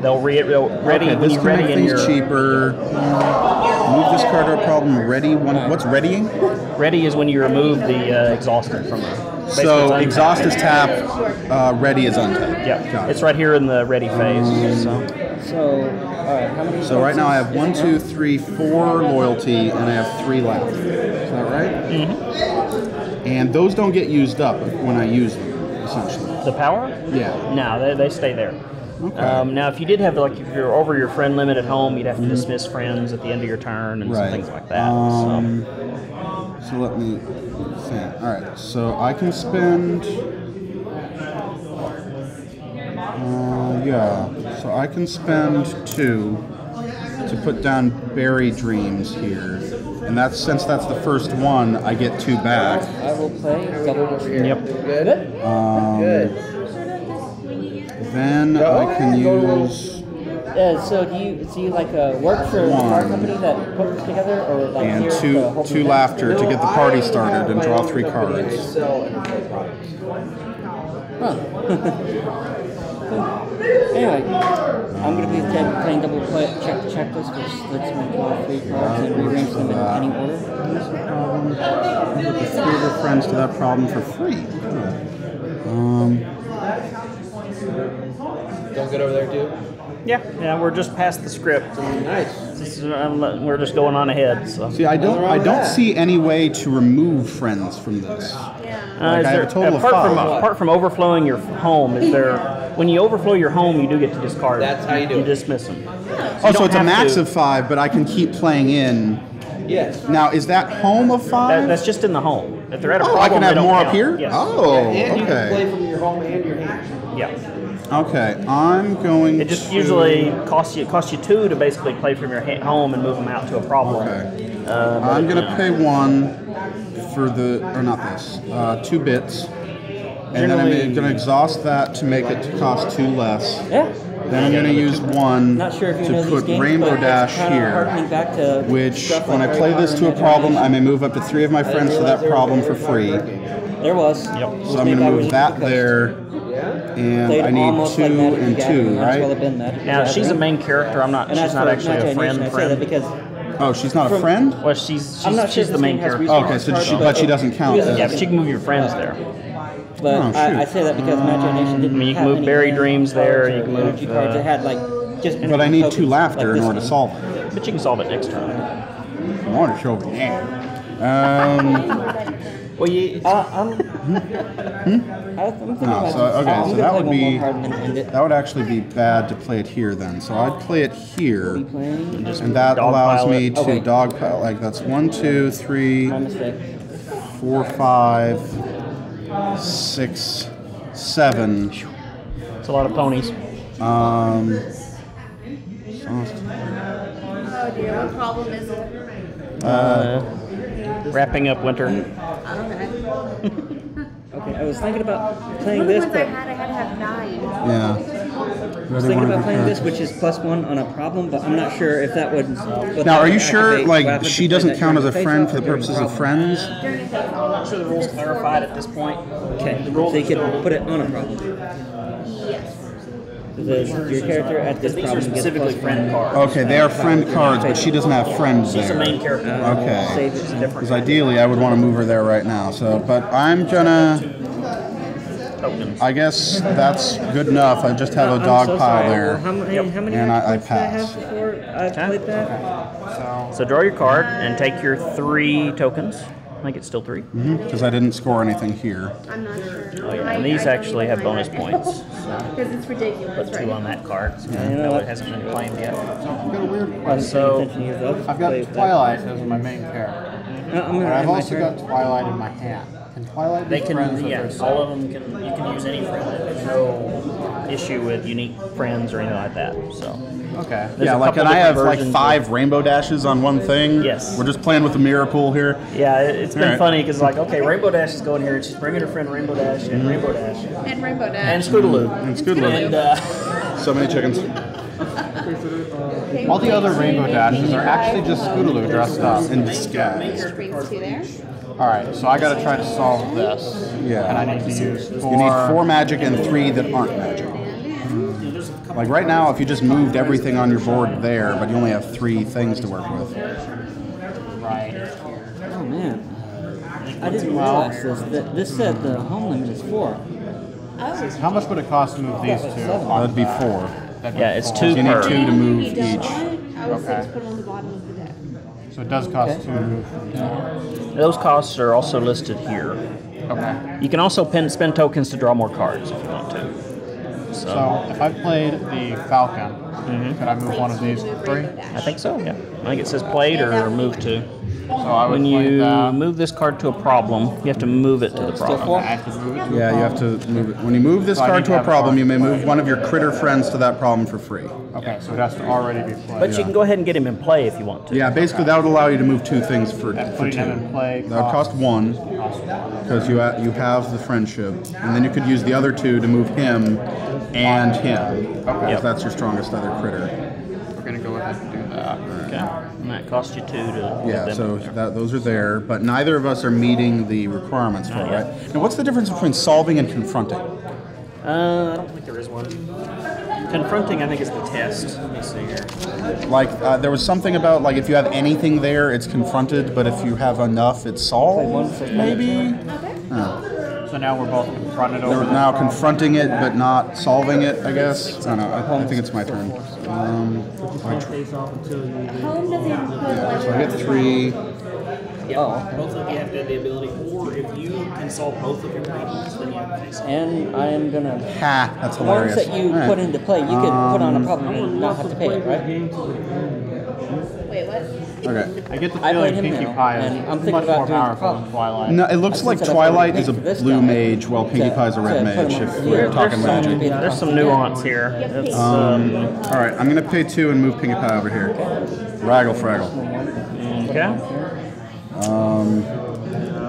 They'll ready Okay, when this you're can ready make in things your cheaper. Move this card to a problem. Ready. What's readying? ready is when you remove the exhaustant from it. Basically, So it's exhaust is untapped. tapped. Ready is untapped. Yeah, Got it's it. right here in the ready phase. So So, alright, how many? So right now I have 1, 2, 3, 4 loyalty, and I have 3 left. Is that right? Mm-hmm. And those don't get used up when I use them, essentially. the power? Yeah. No, they stay there. Okay. Now, if you did have if you're over your friend limit at home, you'd have to dismiss friends at the end of your turn and some Right. things like that. So let me think. All right. So I can spend. Yeah. So I can spend 2 to put down Berry Dreams here, and since that's the first one, I get 2 back. I will play double over here. Yep. Good. Then I can use So do you like work for a car company that put this together, or like and here at the 2 Hold'em laughter to get the party started and draw 3 cards. Anyway, I'm going to be playing double check the checklist, which lets me draw 3 cards and rearrange them in any order. Put the 3 of your friends to that problem for free. Don't get over there, dude. Yeah, we're just past the script. And Nice. we're just going on ahead. So. See, I don't see any way to remove friends from this. Like, I have a total of 5. Apart from overflowing your home, is there? When you overflow your home, you do get to discard. That's how you do it. You dismiss them. Oh, so it's a max of 5, but I can keep playing in. Yes. Now, is that home of 5? That's just in the home. If they're at a problem, I can have they don't more count. up here? Yes. Oh, And you can play okay. from your home and your hand. Yeah. Okay, I'm going It just to... usually costs you 2 to basically play from your home and move them out to a problem. Okay. I'm going to pay 1 for the... Or not this. 2 bits. And then I'm going to exhaust that to make it cost 2 less. Yeah. Then I'm going to use 1 Not sure if you to know put these games, Rainbow but Dash it's kinda here, harkening back to which stuff when like I play Harry this Potter to a and problem, I Imagination. may move up to 3 of my friends to that problem for free. There was. Yep. So I'm going to move that there, and I need 2 and 2, right? Now she's a main character. She's not actually a friend. I say that because Oh, she's not a friend? Well, she's I'm not sure the main character. Okay, so but she doesn't count. Yeah, but she can move your friends there. But Oh, I say that because Imagination didn't you can have move any Berry land Dreams there. You can move. energy cards. It had like just. But I need 2 tokens laughter like in this order to one. solve it. But you can solve it next turn. I want to show the game. Well, you. I'm thinking No, about so okay, so that would be card and then end it. that would actually be bad to play it here then. So I'd play it here, Playing. and that allows dogpile me it. to Okay. dogpile. Like that's 1, 2, 3, My mistake. 4, 5, 6, 7. It's a lot of ponies. Oh dear, what problem is it? Wrapping up winter. Okay. Okay, I was thinking about One playing of the this, ones but I had to have 9. Yeah. I was thinking about playing this, which is +1 on a problem, but I'm not sure if that would. Now, are you sure activate like weapons she to play doesn't that count as a during the friend face-off for the or during purposes the of problem? friends? I'm not sure the rules clarified at this point. Okay, The rules so you are could still- put it on a problem. Yes. Your character at this These are problem gets specifically +1. friend cards. Okay, they are friend cards, but she doesn't have friends She's a there. main character. Okay. Save it. Because ideally, I would want to move her there right now. So, but I'm gonna. Tokens. I guess that's good enough. I just have a I'm dog so pile sorry. there. How many And I points did I pass. have before I played that? So draw your card and take your 3 tokens. I think it's still 3. Because I didn't score anything here. I'm not sure. Oh, yeah. And these actually have bonus points. Because it's ridiculous, Put 2 right? on that card. So you know no, what? it hasn't been claimed yet. I've got a weird I question. was So- paying attention to you, though. I've got Play that. Twilight as my main character. No, I'm gonna But I've end my also turn. got Twilight in my hand. Can Twilight be They can, friends with yeah, herself? all of them can, you can use any friend. There's no issue with unique friends or anything like that, so. Okay. There's Yeah, a like, couple and I have different like versions 5 rainbow dashes on one thing. Yes. We're just playing with the mirror pool here. Yeah, it's been Alright. funny because like, okay, Rainbow Dash is going here and she's bringing her friend Rainbow Dash and Rainbow Dash And Rainbow and Dash. Scootaloo. And Scootaloo. And So many chickens. All the other Rainbow Dashes are actually just Scootaloo dressed up. In disguise. Brings 2 there. Alright, so I gotta try to solve this. Yeah. And I need to use 4. You need 4 magic and 3 that aren't magic. Like right now, if you just moved everything on your board there, but you only have 3 things to work with. Oh man, I didn't realize this. That this said the home limit is 4. Oh. How much would it cost to move these two? That'd be 4. yeah, it's 2 You need per. 2 to move You don't each. want it? I would say Okay. just put them on the bottom of the deck. So it does cost 2 to move. Those costs are also listed here. Okay. You can also spend tokens to draw more cards if you want to. So if I played the Falcon, could I move one of these for free? I think so, yeah. I think it says played or move to. So I would When play you that. move this card to a problem, you have to move it to the Still problem. 4? I have to move it to Yeah, you have to move it. When you move this So I card need to to a have problem, cards you may to move play. one of your critter friends to that problem for free. Okay, so it has to already be played. But you can go ahead and get him in play if you want to. Yeah, basically that would allow you to move 2 things for And 2. putting them in play That would cost 1 cost 1. because you have the friendship, and then you could use the other 2 to move him and him. Okay. If that's your strongest other critter. We're gonna go ahead and do that. Okay. And that costs you 2 to Yeah, get them so in there. those are there, but neither of us are meeting the requirements for it, right? Now, what's the difference between solving and confronting? I don't think there is one. Confronting, I think, is the test. Let me see here. Like, there was something about, like, if you have anything there, it's confronted, but if you have enough, it's solved, maybe? So now we're both confronted They're over this now problem. confronting it, but not solving it, I guess. I don't know. I think it's my turn. Home doesn't include like. So I get 3. Both of you have to have the ability, or if you can solve both of your problems, then you have to face it. And I am gonna. Ha! That's The ones hilarious. that you All right. put into play, you could put on a problem and not have to pay it, right? Wait, what? Okay. I get the I played feeling him Pinkie now, Pie and is I'm thinking much about more doing powerful the than Twilight. No, it looks like Twilight is a blue mage, while Pinkie Pie is a red mage. If we're talking magic. There's some nuance here. It's, All right, I'm gonna pay 2 and move Pinkie Pie over here. Raggle fraggle. okay.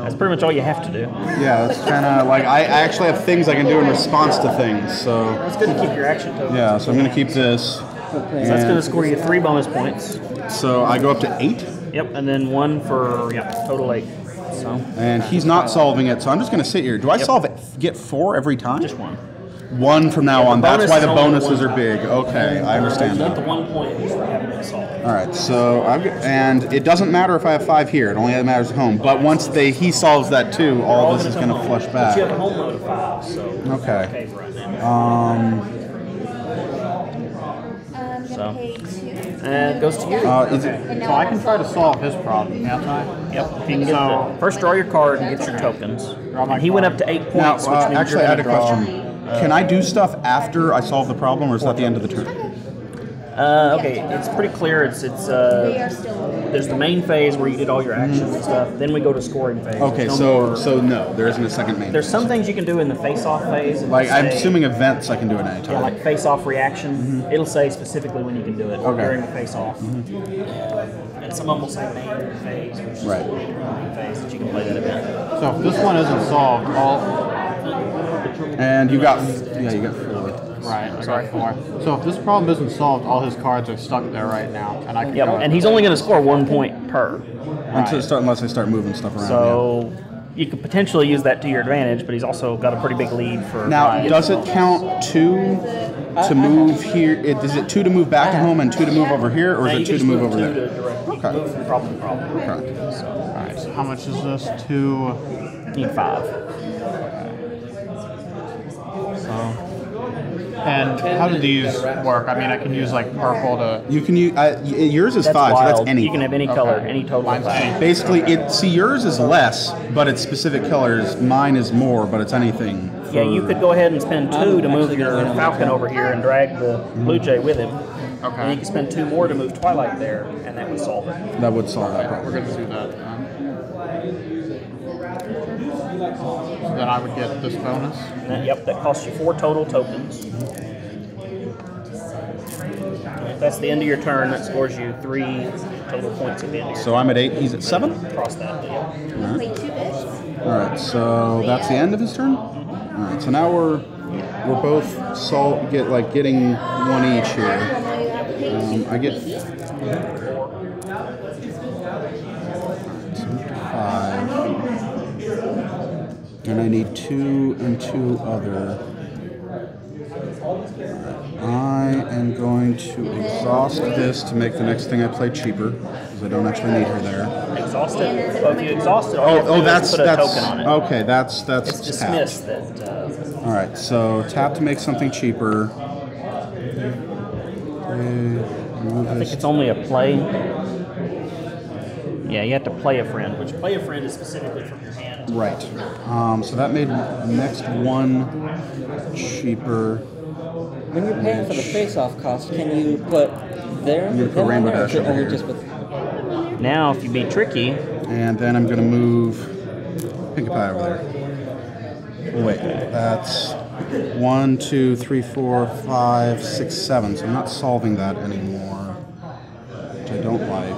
That's pretty much all you have to do. Yeah, that's kind of like I actually have things I can do in response to things. So It's good to keep your action token. yeah, so I'm gonna keep this. So that's going to score you 3 bonus points. So I go up to 8, Yep, and then 1 for total 8. So and he's not solving it. So I'm just gonna sit here. Do I solve it? Get 4 every time? just 1. 1 from now Yeah, the on. That's bonus why is the only bonuses one are time. big. Okay, I understand You get the that. 1 point for having it solved. All right, so and it doesn't matter if I have 5 here. It only matters at home. But once he solves that too, all this is gonna flush But you have a back. home load of 5, so Okay. for right now. I'm So. gonna pay 2. And it goes to you. Is it? And now So I can try to solve his problem, can't I? Yep. If you can get first draw your card and get your tokens. And he went up to 8 Now, points, which means actually, I you're had a gonna draw. question. Can I do stuff after I solve the problem, or is that the end of the turn? Okay, it's pretty clear. It's We are still. there's the main phase where you did all your actions and stuff. Then we go to scoring phase. Okay, There's no more- so no, there isn't a second main. there's some things you can do in the face-off phase. and Like I'm say- assuming events I can do at any time. Yeah, like face-off reaction. It'll say specifically when you can do it Okay. during the face-off. And some of them will say main phase, which is Right. main phase that you can play that event. So if this one isn't solved, And you got 4. right, I got 4. So if this problem isn't solved, all his cards are stuck there right now, and I can Yep, go. and he's only going to score 1 point per. Unless I start moving stuff around. So you could potentially use that to your advantage, but he's also got a pretty big lead for. Now, does it count 2 to move here? Is it 2 to move back to home and 2 to move over here, or is it 2 to move over there? Okay. Move from problem to problem. Okay. Alright, so how much is this? 2. Need 5. And how do these work? I mean, I can use like purple to. You can use yours is That's 5, so that's wild. any. You can have any color, Okay. any total of 5. Basically, yours is less, but it's specific colors. Mine is more, but it's anything. Yeah, you could go ahead and spend 2 to move your Falcon over here and drag the Blue Jay with him. Okay. And you can spend 2 more to move Twilight there, and that would solve it. That would solve that We're problem. going to do that then. So then I would get this bonus. Yep, that costs you 4 total tokens. And if that's the end of your turn, that scores you 3 total points at the end of your So I'm at 8. He's at 7. turn. Cross that. Yeah. Play 2 bids. All right. So that's the end of his turn. All right. So now we're both getting 1 each here. I get 5, and I need 2 and 2 other. I am going to exhaust this to make the next thing I play cheaper, because I don't actually need her there. Exhausted. Well, if you exhaust it, all you have to do is that's put a token on it. okay. That's It's dismissed. That. All right, so tap to make something cheaper. I think it's only a play. Yeah, you have to play a friend, which play a friend is specifically from your hand. Right. So that made the next one cheaper. When you're paying for the face-off cost, can you put their I'm gonna put Rainbow Dash over only here. just with? Now, if you be tricky, And then I'm going to move Pinkie Pie over there. Wait, that's 1, 2, 3, 4, 5, 6, 7. So I'm not solving that anymore, which I don't like.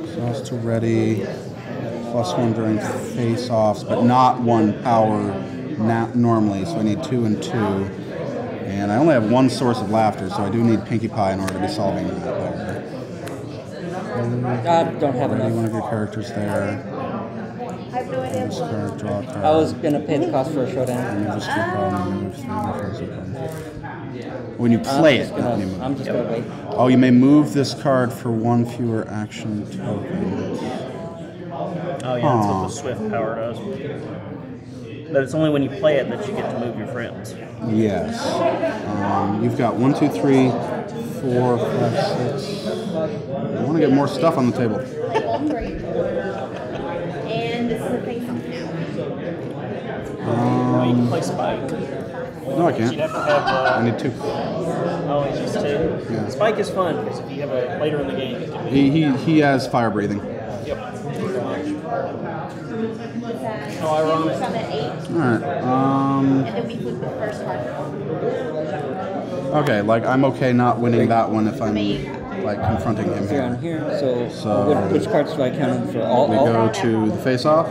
Exhaust to ready. +1 during face-offs, but not 1 power normally, so I need 2 and 2. And I only have 1 source of laughter, so I do need Pinkie Pie in order to be solving that there. I don't have Ready enough. one of your characters there. I have no idea. This card, draw a card. I was gonna pay the cost for a showdown. Remove this 2 problem, remove 3, refresh the problem. When you play it, not when you move. I'm just gonna wait. Oh, you may move this card for 1 fewer action tokens. oh yeah, that's what the Swift power does. But it's only when you play it that you get to move your friends. Yes. You've got 1, 2, 3, 4, 5, 6. I want to get more stuff on the table. Play all 3. And this is a face-off now. you can play Spike. No, I can't. You'd have to have. I need 2. Oh, it's just 2. Yeah. Spike is fun because if you have a later in the game, it can be. He has fire breathing. Yep. Oh, ironic. From at 8. Alright. And then we flip the first card. Okay, like I'm okay not winning that one if I'm like confronting him They're on here. here. So which cards do I count in for? All We go to the face off.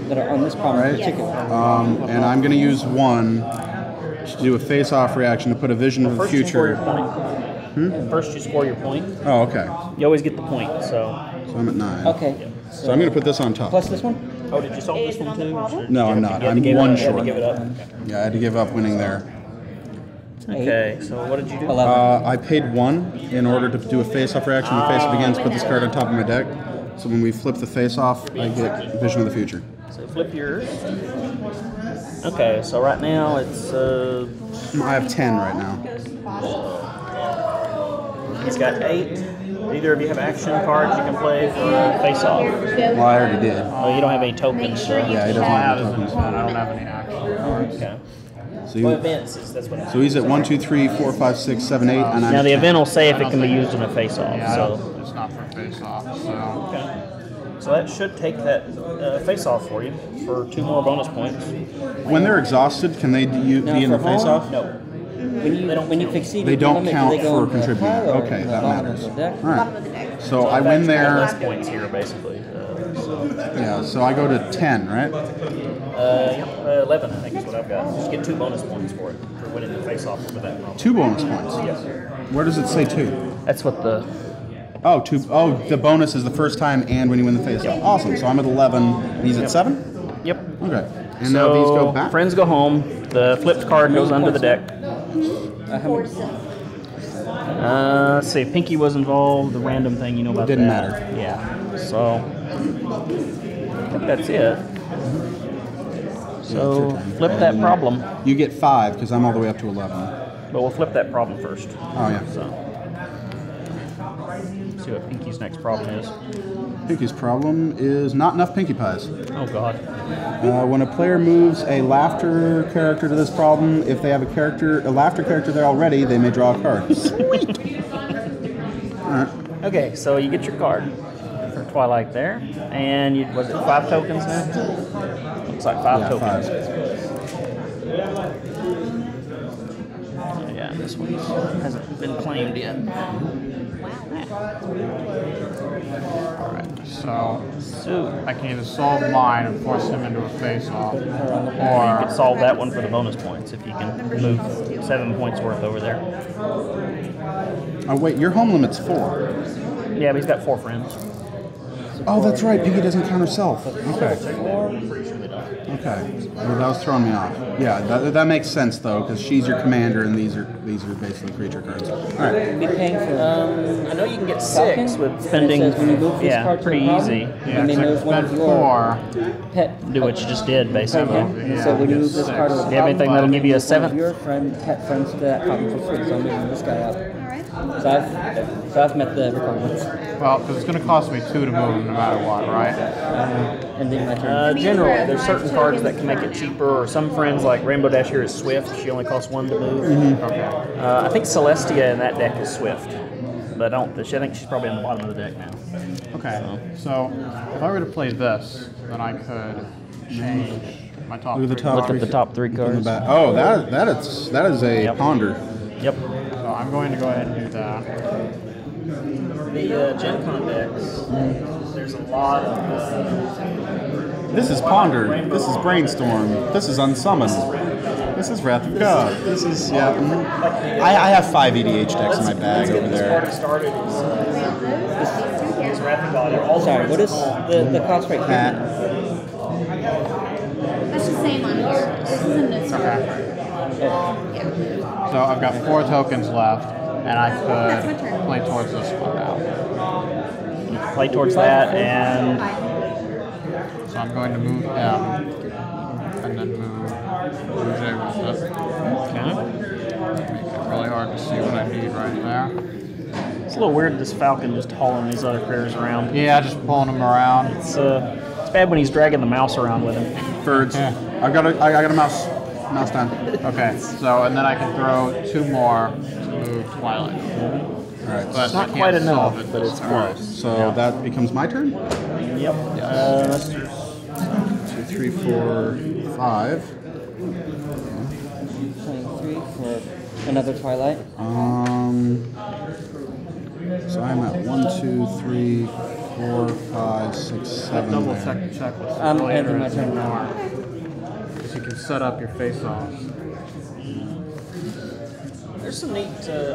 that are on this problem Right. ticket. And I'm going to use 1 to do a face off reaction to put a vision of the First, you score your future. point. First, you score your point. Oh, okay. You always get the point. So I'm at 9. Okay. So I'm going to put this on top. Plus this one? Oh, did you solve this one too? No, I'm not. You had to I'm give 1 it, you had to short. give it up. Yeah, I had to give up winning there. Okay, so what did you do? 11. I paid 1 in order to do a face-off reaction. The face begins, put this card on top of my deck. So when we flip the face-off, I get Vision of the Future. So flip yours. Okay, so right now it's I have 10 right now. he's got 8. Either of you have action cards you can play for face-off. Well, I already did. Oh, you don't have any tokens. So. Yeah, he doesn't have any tokens. I don't have any action cards. Okay. So, Well, events is that's what. so he's at 1, 2, 3, 4, 5, 6, 7, 8, and I'm Now at the 10. event will say if it can be used in a face-off. Yeah, So. it's not for face off. So Okay. So that should take that face-off for you for 2 more bonus points. When they're exhausted, can they be in the for home? face-off? No. When you succeed, They don't count they go for in the contributing. pile or Okay, in the that bottom matters. of the deck? All right. Bottom of the deck. So I win Less there. points here, basically. Yeah, so I go to 10, right? 11, I think is what I've got. Just get 2 bonus points for it for winning the face-off over that problem. 2 bonus points. Yes. Where does it say 2? That's what the. Oh, 2. Oh, the bonus is the first time and when you win the face-off. Awesome. So I'm at 11. And he's at 7? Yep. Okay. And now these go back. Friends go home. The flipped card goes under the deck. Let's see. Pinky was involved. The random thing, you know about Didn't that. matter. Yeah. So I think that's it. So flip that problem. You get 5 because I'm all the way up to 11. But we'll flip that problem first. Oh, yeah. So see what Pinky's next problem is. Pinky's problem is not enough Pinkie Pies. Oh God. When a player moves a laughter character to this problem, if they have a laughter character there already, they may draw a card. Sweet. All right. Okay, so you get your card for Twilight there, and was it 5 tokens now? Looks like 5 tokens. 5. Yeah, this one hasn't been claimed yet. So I can either solve mine and force him into a face-off, Or you or could solve that one for the bonus points if you can move 7 points worth over there. Oh, wait, your home limit's 4. Yeah, but he's got 4 friends. Oh, that's right. Pinky doesn't count herself. Okay. Okay. Well, that was throwing me off. Yeah, that makes sense though, because she's your commander, and these are basically creature cards. All right. Be paying for. I know you can get 6 with spending. It says when you move this Yeah, card to pretty a problem, easy. you may move one of your 4. pet. Do what you just did, basically. And so when you move this card to a problem, Do you have anything that'll give you a one of 7th? your pet friends to that problem for free. So I'm moving this guy up. So I've met the requirements. Well, because it's going to cost me 2 to move him no matter what, right? And then my turn. Generally, there's certain cards that can make it cheaper, or some friends like Rainbow Dash here is Swift. She only costs 1 to move. Okay. I think Celestia in that deck is Swift, but I think she's probably on the bottom of the deck now. Okay. So if I were to play this, then I could change my top. Look at the 3 top. Look at the top 3 On the cards. back. Oh, that is a Yep. ponder. Yep. So I'm going to go ahead and do that. The Gen Con decks, there's a lot of. This is ponder. This is brainstorm. This is unsummon. This is wrath of God. This is I have 5 EDH decks in my bag over This there. party started is Wrath of God. They're all Sorry, what is the cost right here? That's the same on here. This is in this one. So I've got 4 tokens left, and I That's my could turn. play towards this one now. Play towards that, and So I'm going to move him, and then move Rouge with it. okay. Make it really hard to see what I need right there. It's a little weird this Falcon just hauling these other critters around. Yeah, just pulling him around. It's bad when he's dragging the mouse around with him. Birds. Yeah. I got a mouse. Mouse time. Okay, so, and then I can throw 2 more to move Twilight. All right. But It's not I can't quite enough, solve it but this it's turn. close. So that becomes my turn? Yep. Let's do 2, 3, 4, 5. Playing 3 for another Twilight. So I'm at 1, 2, 3, 4, 5, 6, 7 Double there. check the checklist. I'm ending my turn now. Because you can set up your face-offs. There's some neat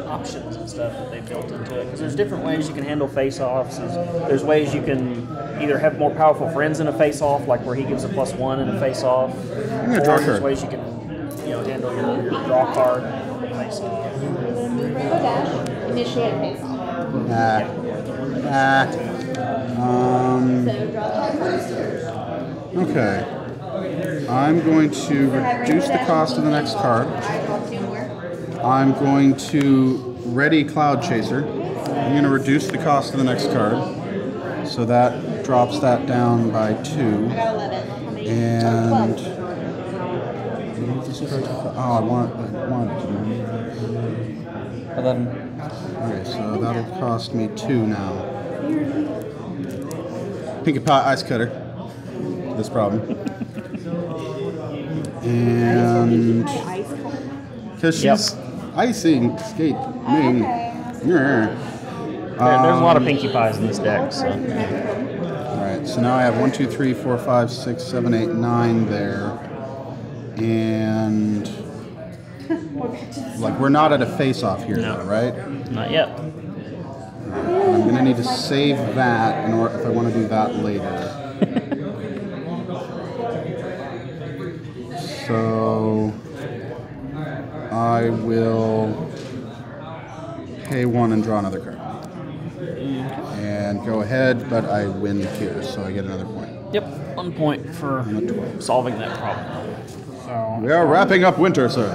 options and stuff that they built into it because there's different ways you can handle face-offs. There's ways you can either have more powerful friends in a face-off, like where he gives a +1 in a face-off. I'm gonna draw a There's card. ways you can, handle your draw card face-off. Move Rainbow Dash, initiate face off. So draw card first. Okay. I'm going to reduce the cost of the next card. Two more. I'm going to ready Cloud Chaser. I'm going to reduce the cost of the next card. So that drops that down by 2. I got 11. How many? And 12. I wanted to. 11. Okay, so that'll cost me 2 now. Pinkie Pie Ice Cutter. This problem. And Ice color. because she's icing skate me. Yeah. There's a lot of Pinkie Pies in this deck, so. Alright, so now I have 1, 2, 3, 4, 5, 6, 7, 8, 9 there. And like we're not at a face-off here, No. though, right? Not yet. I'm gonna need to save that in order if I want to do that later. So I will pay 1 and draw another card. And go ahead, but I win here, so I get another point. Yep, 1 point for solving that problem. So, We are wrapping up winter, sir.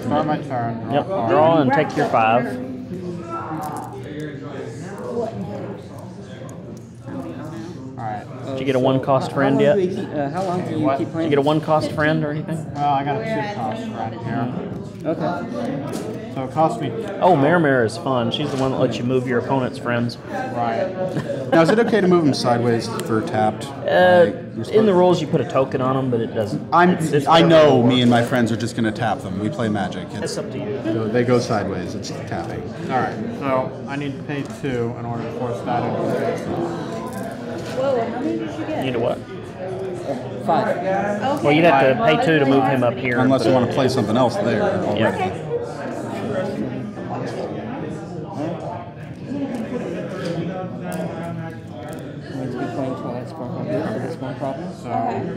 start my turn. Yep, draw and take your 5. Alright. Did you get a 1-cost friend yet? How long do you What? keep Did playing? you get a 1-cost friend or anything? Well, I got a 2-cost right here. Okay. So it cost me. Oh, Mare is fun. She's the one that lets you move your opponent's friends. Right. Now, is it okay to move them sideways for tapped? In the rules, you put a token on them, but it doesn't. it's I whatever know you me want. and my friends are just going to tap them. We play Magic. It's up to you. They go sideways. It's tapping. Alright, so I need to pay 2 in order to force that into the face-off. Whoa, how many did you get? You need a what? 5. Okay. Well, you'd have to pay 2 to move him up here. Unless you want to play something else there already. Yeah. I'm going to be playing Twilight Sparkle here for this one problem. So, I'm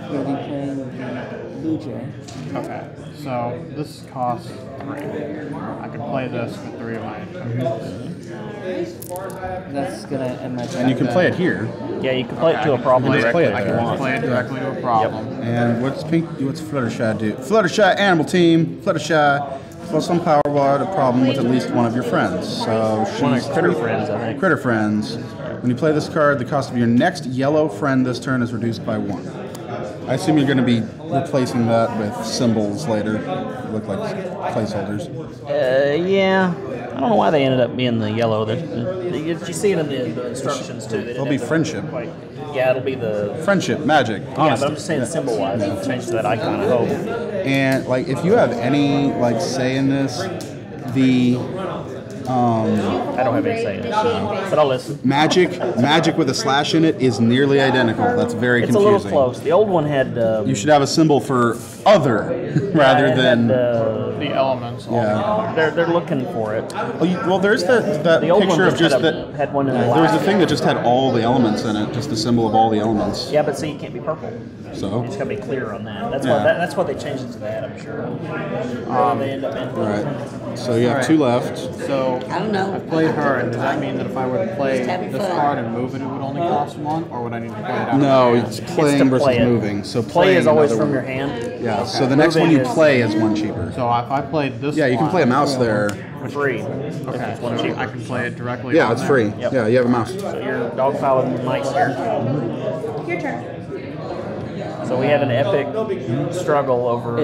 going to be playing Blue Jay. okay. So this costs 3. I can play this for 3 of my tokens. That's going to end my turn. And you can play it here. Yeah, you can play it to a problem just directly play it if you there. want. Play it directly to a problem. And what's Fluttershy do? Fluttershy Animal Team. Fluttershy. Plus some power while at a problem with at least one of your friends. So she's One of Critter Friends, I think. Critter Friends. When you play this card, the cost of your next yellow friend this turn is reduced by 1. I assume you're going to be replacing that with symbols later. They look like placeholders. Yeah. I don't know why they ended up being the yellow. You see it in the instructions too. It'll be friendship. Yeah, it'll be the Friendship, magic, Yeah, honesty. but I'm just saying symbol-wise. They'll change to that icon, I hope. And like, if you have any like say in this, the I don't have any say in it, but I'll listen. magic with a slash in it is nearly identical. That's very It's a confusing. little close. The old one had. You should have a symbol for other rather than. The elements. Yeah. They're looking for it. Well, there's that The old picture one of just had, that. had one in There was black. a thing that just had all the elements in it, just the symbol of all the elements. Yeah, but see, you can't be purple. So. You just gotta be clear on that. That's Yeah. why. That's why they changed it to that. I'm sure. They end up in. All right. So you have 2 left. So I don't know. I played her, and does that mean that if I were to play this card and move it, it would only cost 1, or would I need to play it out? No, of my it's hand? playing to versus play it. moving. So Play is playing always another from one. your hand. Yeah. So the next one Moving you is- play is 1 cheaper. So if I played this Yeah, you can one, play a mouse there. Free. Okay, so I can play it directly. Yeah, on it's there. free. Yep. Yeah, you have a mouse. So you're dogpiling Mike's here. Your turn. So we have an epic struggle over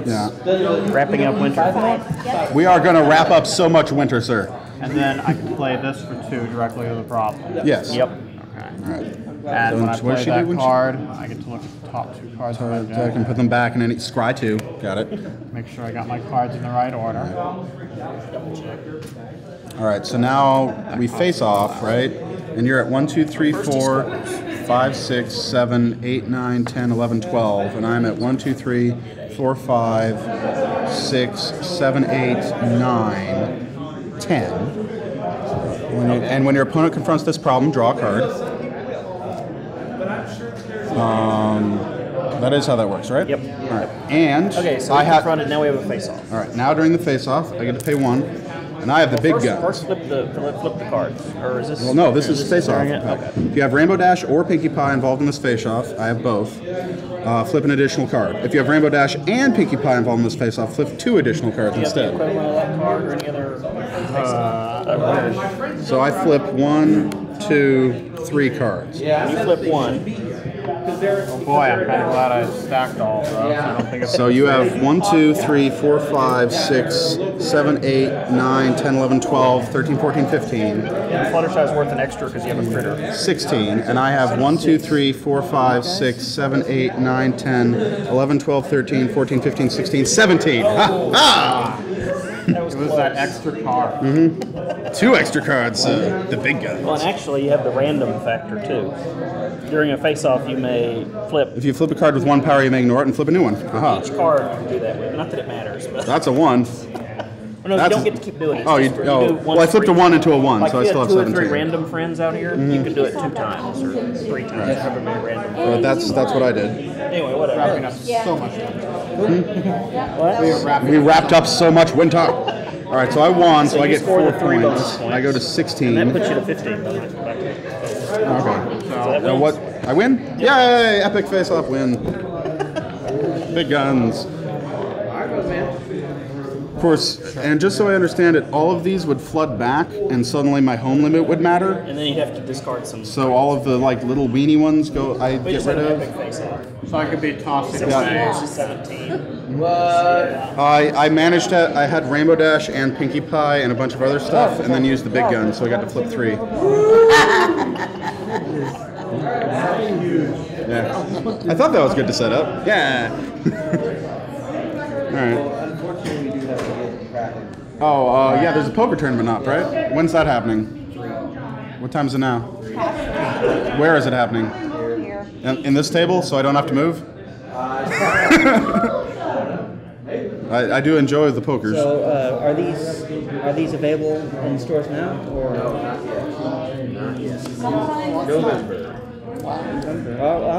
wrapping up winter. We are going to wrap up so much winter, sir. And then I can play this for 2 directly to the problem. Yes. Yep. Okay. All right. And when I what play does she that do when she- card, I get to look at the top 2 cards of my I deck. can put them back and then scry 2. Got it. Make sure I got my cards in the right order. All right, so now we face off, right? And you're at 1, 2, 3, 4, 5, 6, 7, 8, 9, 10, 11, 12. And I'm at 1, 2, 3, 4, 5, 6, 7, 8, 9, 10. And when your opponent confronts this problem, draw a card. That is how that works, right? Yep. All right. And Okay, so I we have. confronted, now we have a face-off. All right. Now during the face-off, I get to pay 1, and I have the big gun. First flip the cards. Or is this? Well, no, this is face-off. during it? Okay. If you have Rainbow Dash or Pinkie Pie involved in this face-off, I have both. Flip an additional card. If you have Rainbow Dash and Pinkie Pie involved in this face-off, flip 2 additional cards Do you have the instead. equivalent of that card or any other face-off? So I flip 1, 2, 3 cards. You flip 1. Oh boy, I'm kind of glad I stacked all of those. I don't think it's So you have 1, 2, 3, 4, 5, 6, 7, 8, 9, 10, 11, 12, 13, 14, 15. And Fluttershy's worth an extra because you have a critter. 16, and I have 1, 2, 3, 4, 5, 6, 7, 8, 9, 10, 11, 12, 13, 14, 15, 16, 17. Ha! Ha! It was that extra card. 2 extra cards, the big guns. Well, and actually, you have the random factor too. During a face-off, you may flip If you flip a card with 1 power, you may ignore it and flip a new one. Aha. each card. You can do that with. Not that it matters, but That's a 1. no, you don't get to keep doing it. It's Oh, just for- do one well, I flipped a 1 into a 1, Like so I if still you have have 2 or 3 17. random friends out here, you can do it 2 times or 3 times. However many random. But that's what I did. Anyway, whatever. Wrapping up so much time. We wrapped up so much winter. All right, so I won, so I you get score 4 the 3 bonus points. points. I go to And 16. that puts you to 15. Though. Okay. So that Now wins. what? I win? Yay! Epic face-off win. Big guns. Of course, and just so I understand it, all of these would flood back, and suddenly my home limit would matter. And then you have to discard some. So all of the like little weenie ones go. I We get just rid had an of. epic face-off. So I could be tossing So away. it's just 17. I managed to. I had Rainbow Dash and Pinkie Pie and a bunch of other stuff, and then used the big gun, so I got to flip 3. Yeah. I thought that was good to set up. Yeah. All right. Unfortunately, we do have to get cracking. Oh, yeah. There's a poker tournament up, right? When's that happening? What time is it now? Where is it happening? Here. In this table, so I don't have to move. I do enjoy the pokers. So, are these available in stores now, or?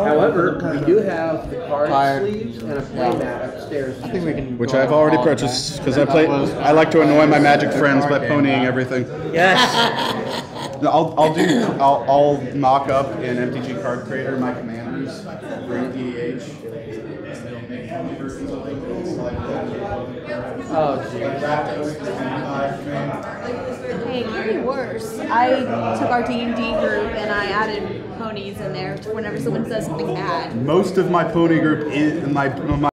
However, we do have the card Tired. sleeves and a play mat upstairs. I think we can. Which go I've already all purchased because that. I like to annoy my Magic friends by ponying everything. Yes. No, I'll mock up in MTG Card Creator my commanders, bring EDH. Oh, geez. Hey, it could be worse. I took our D&D group and I added ponies in there whenever someone says something bad. Most of my pony group is my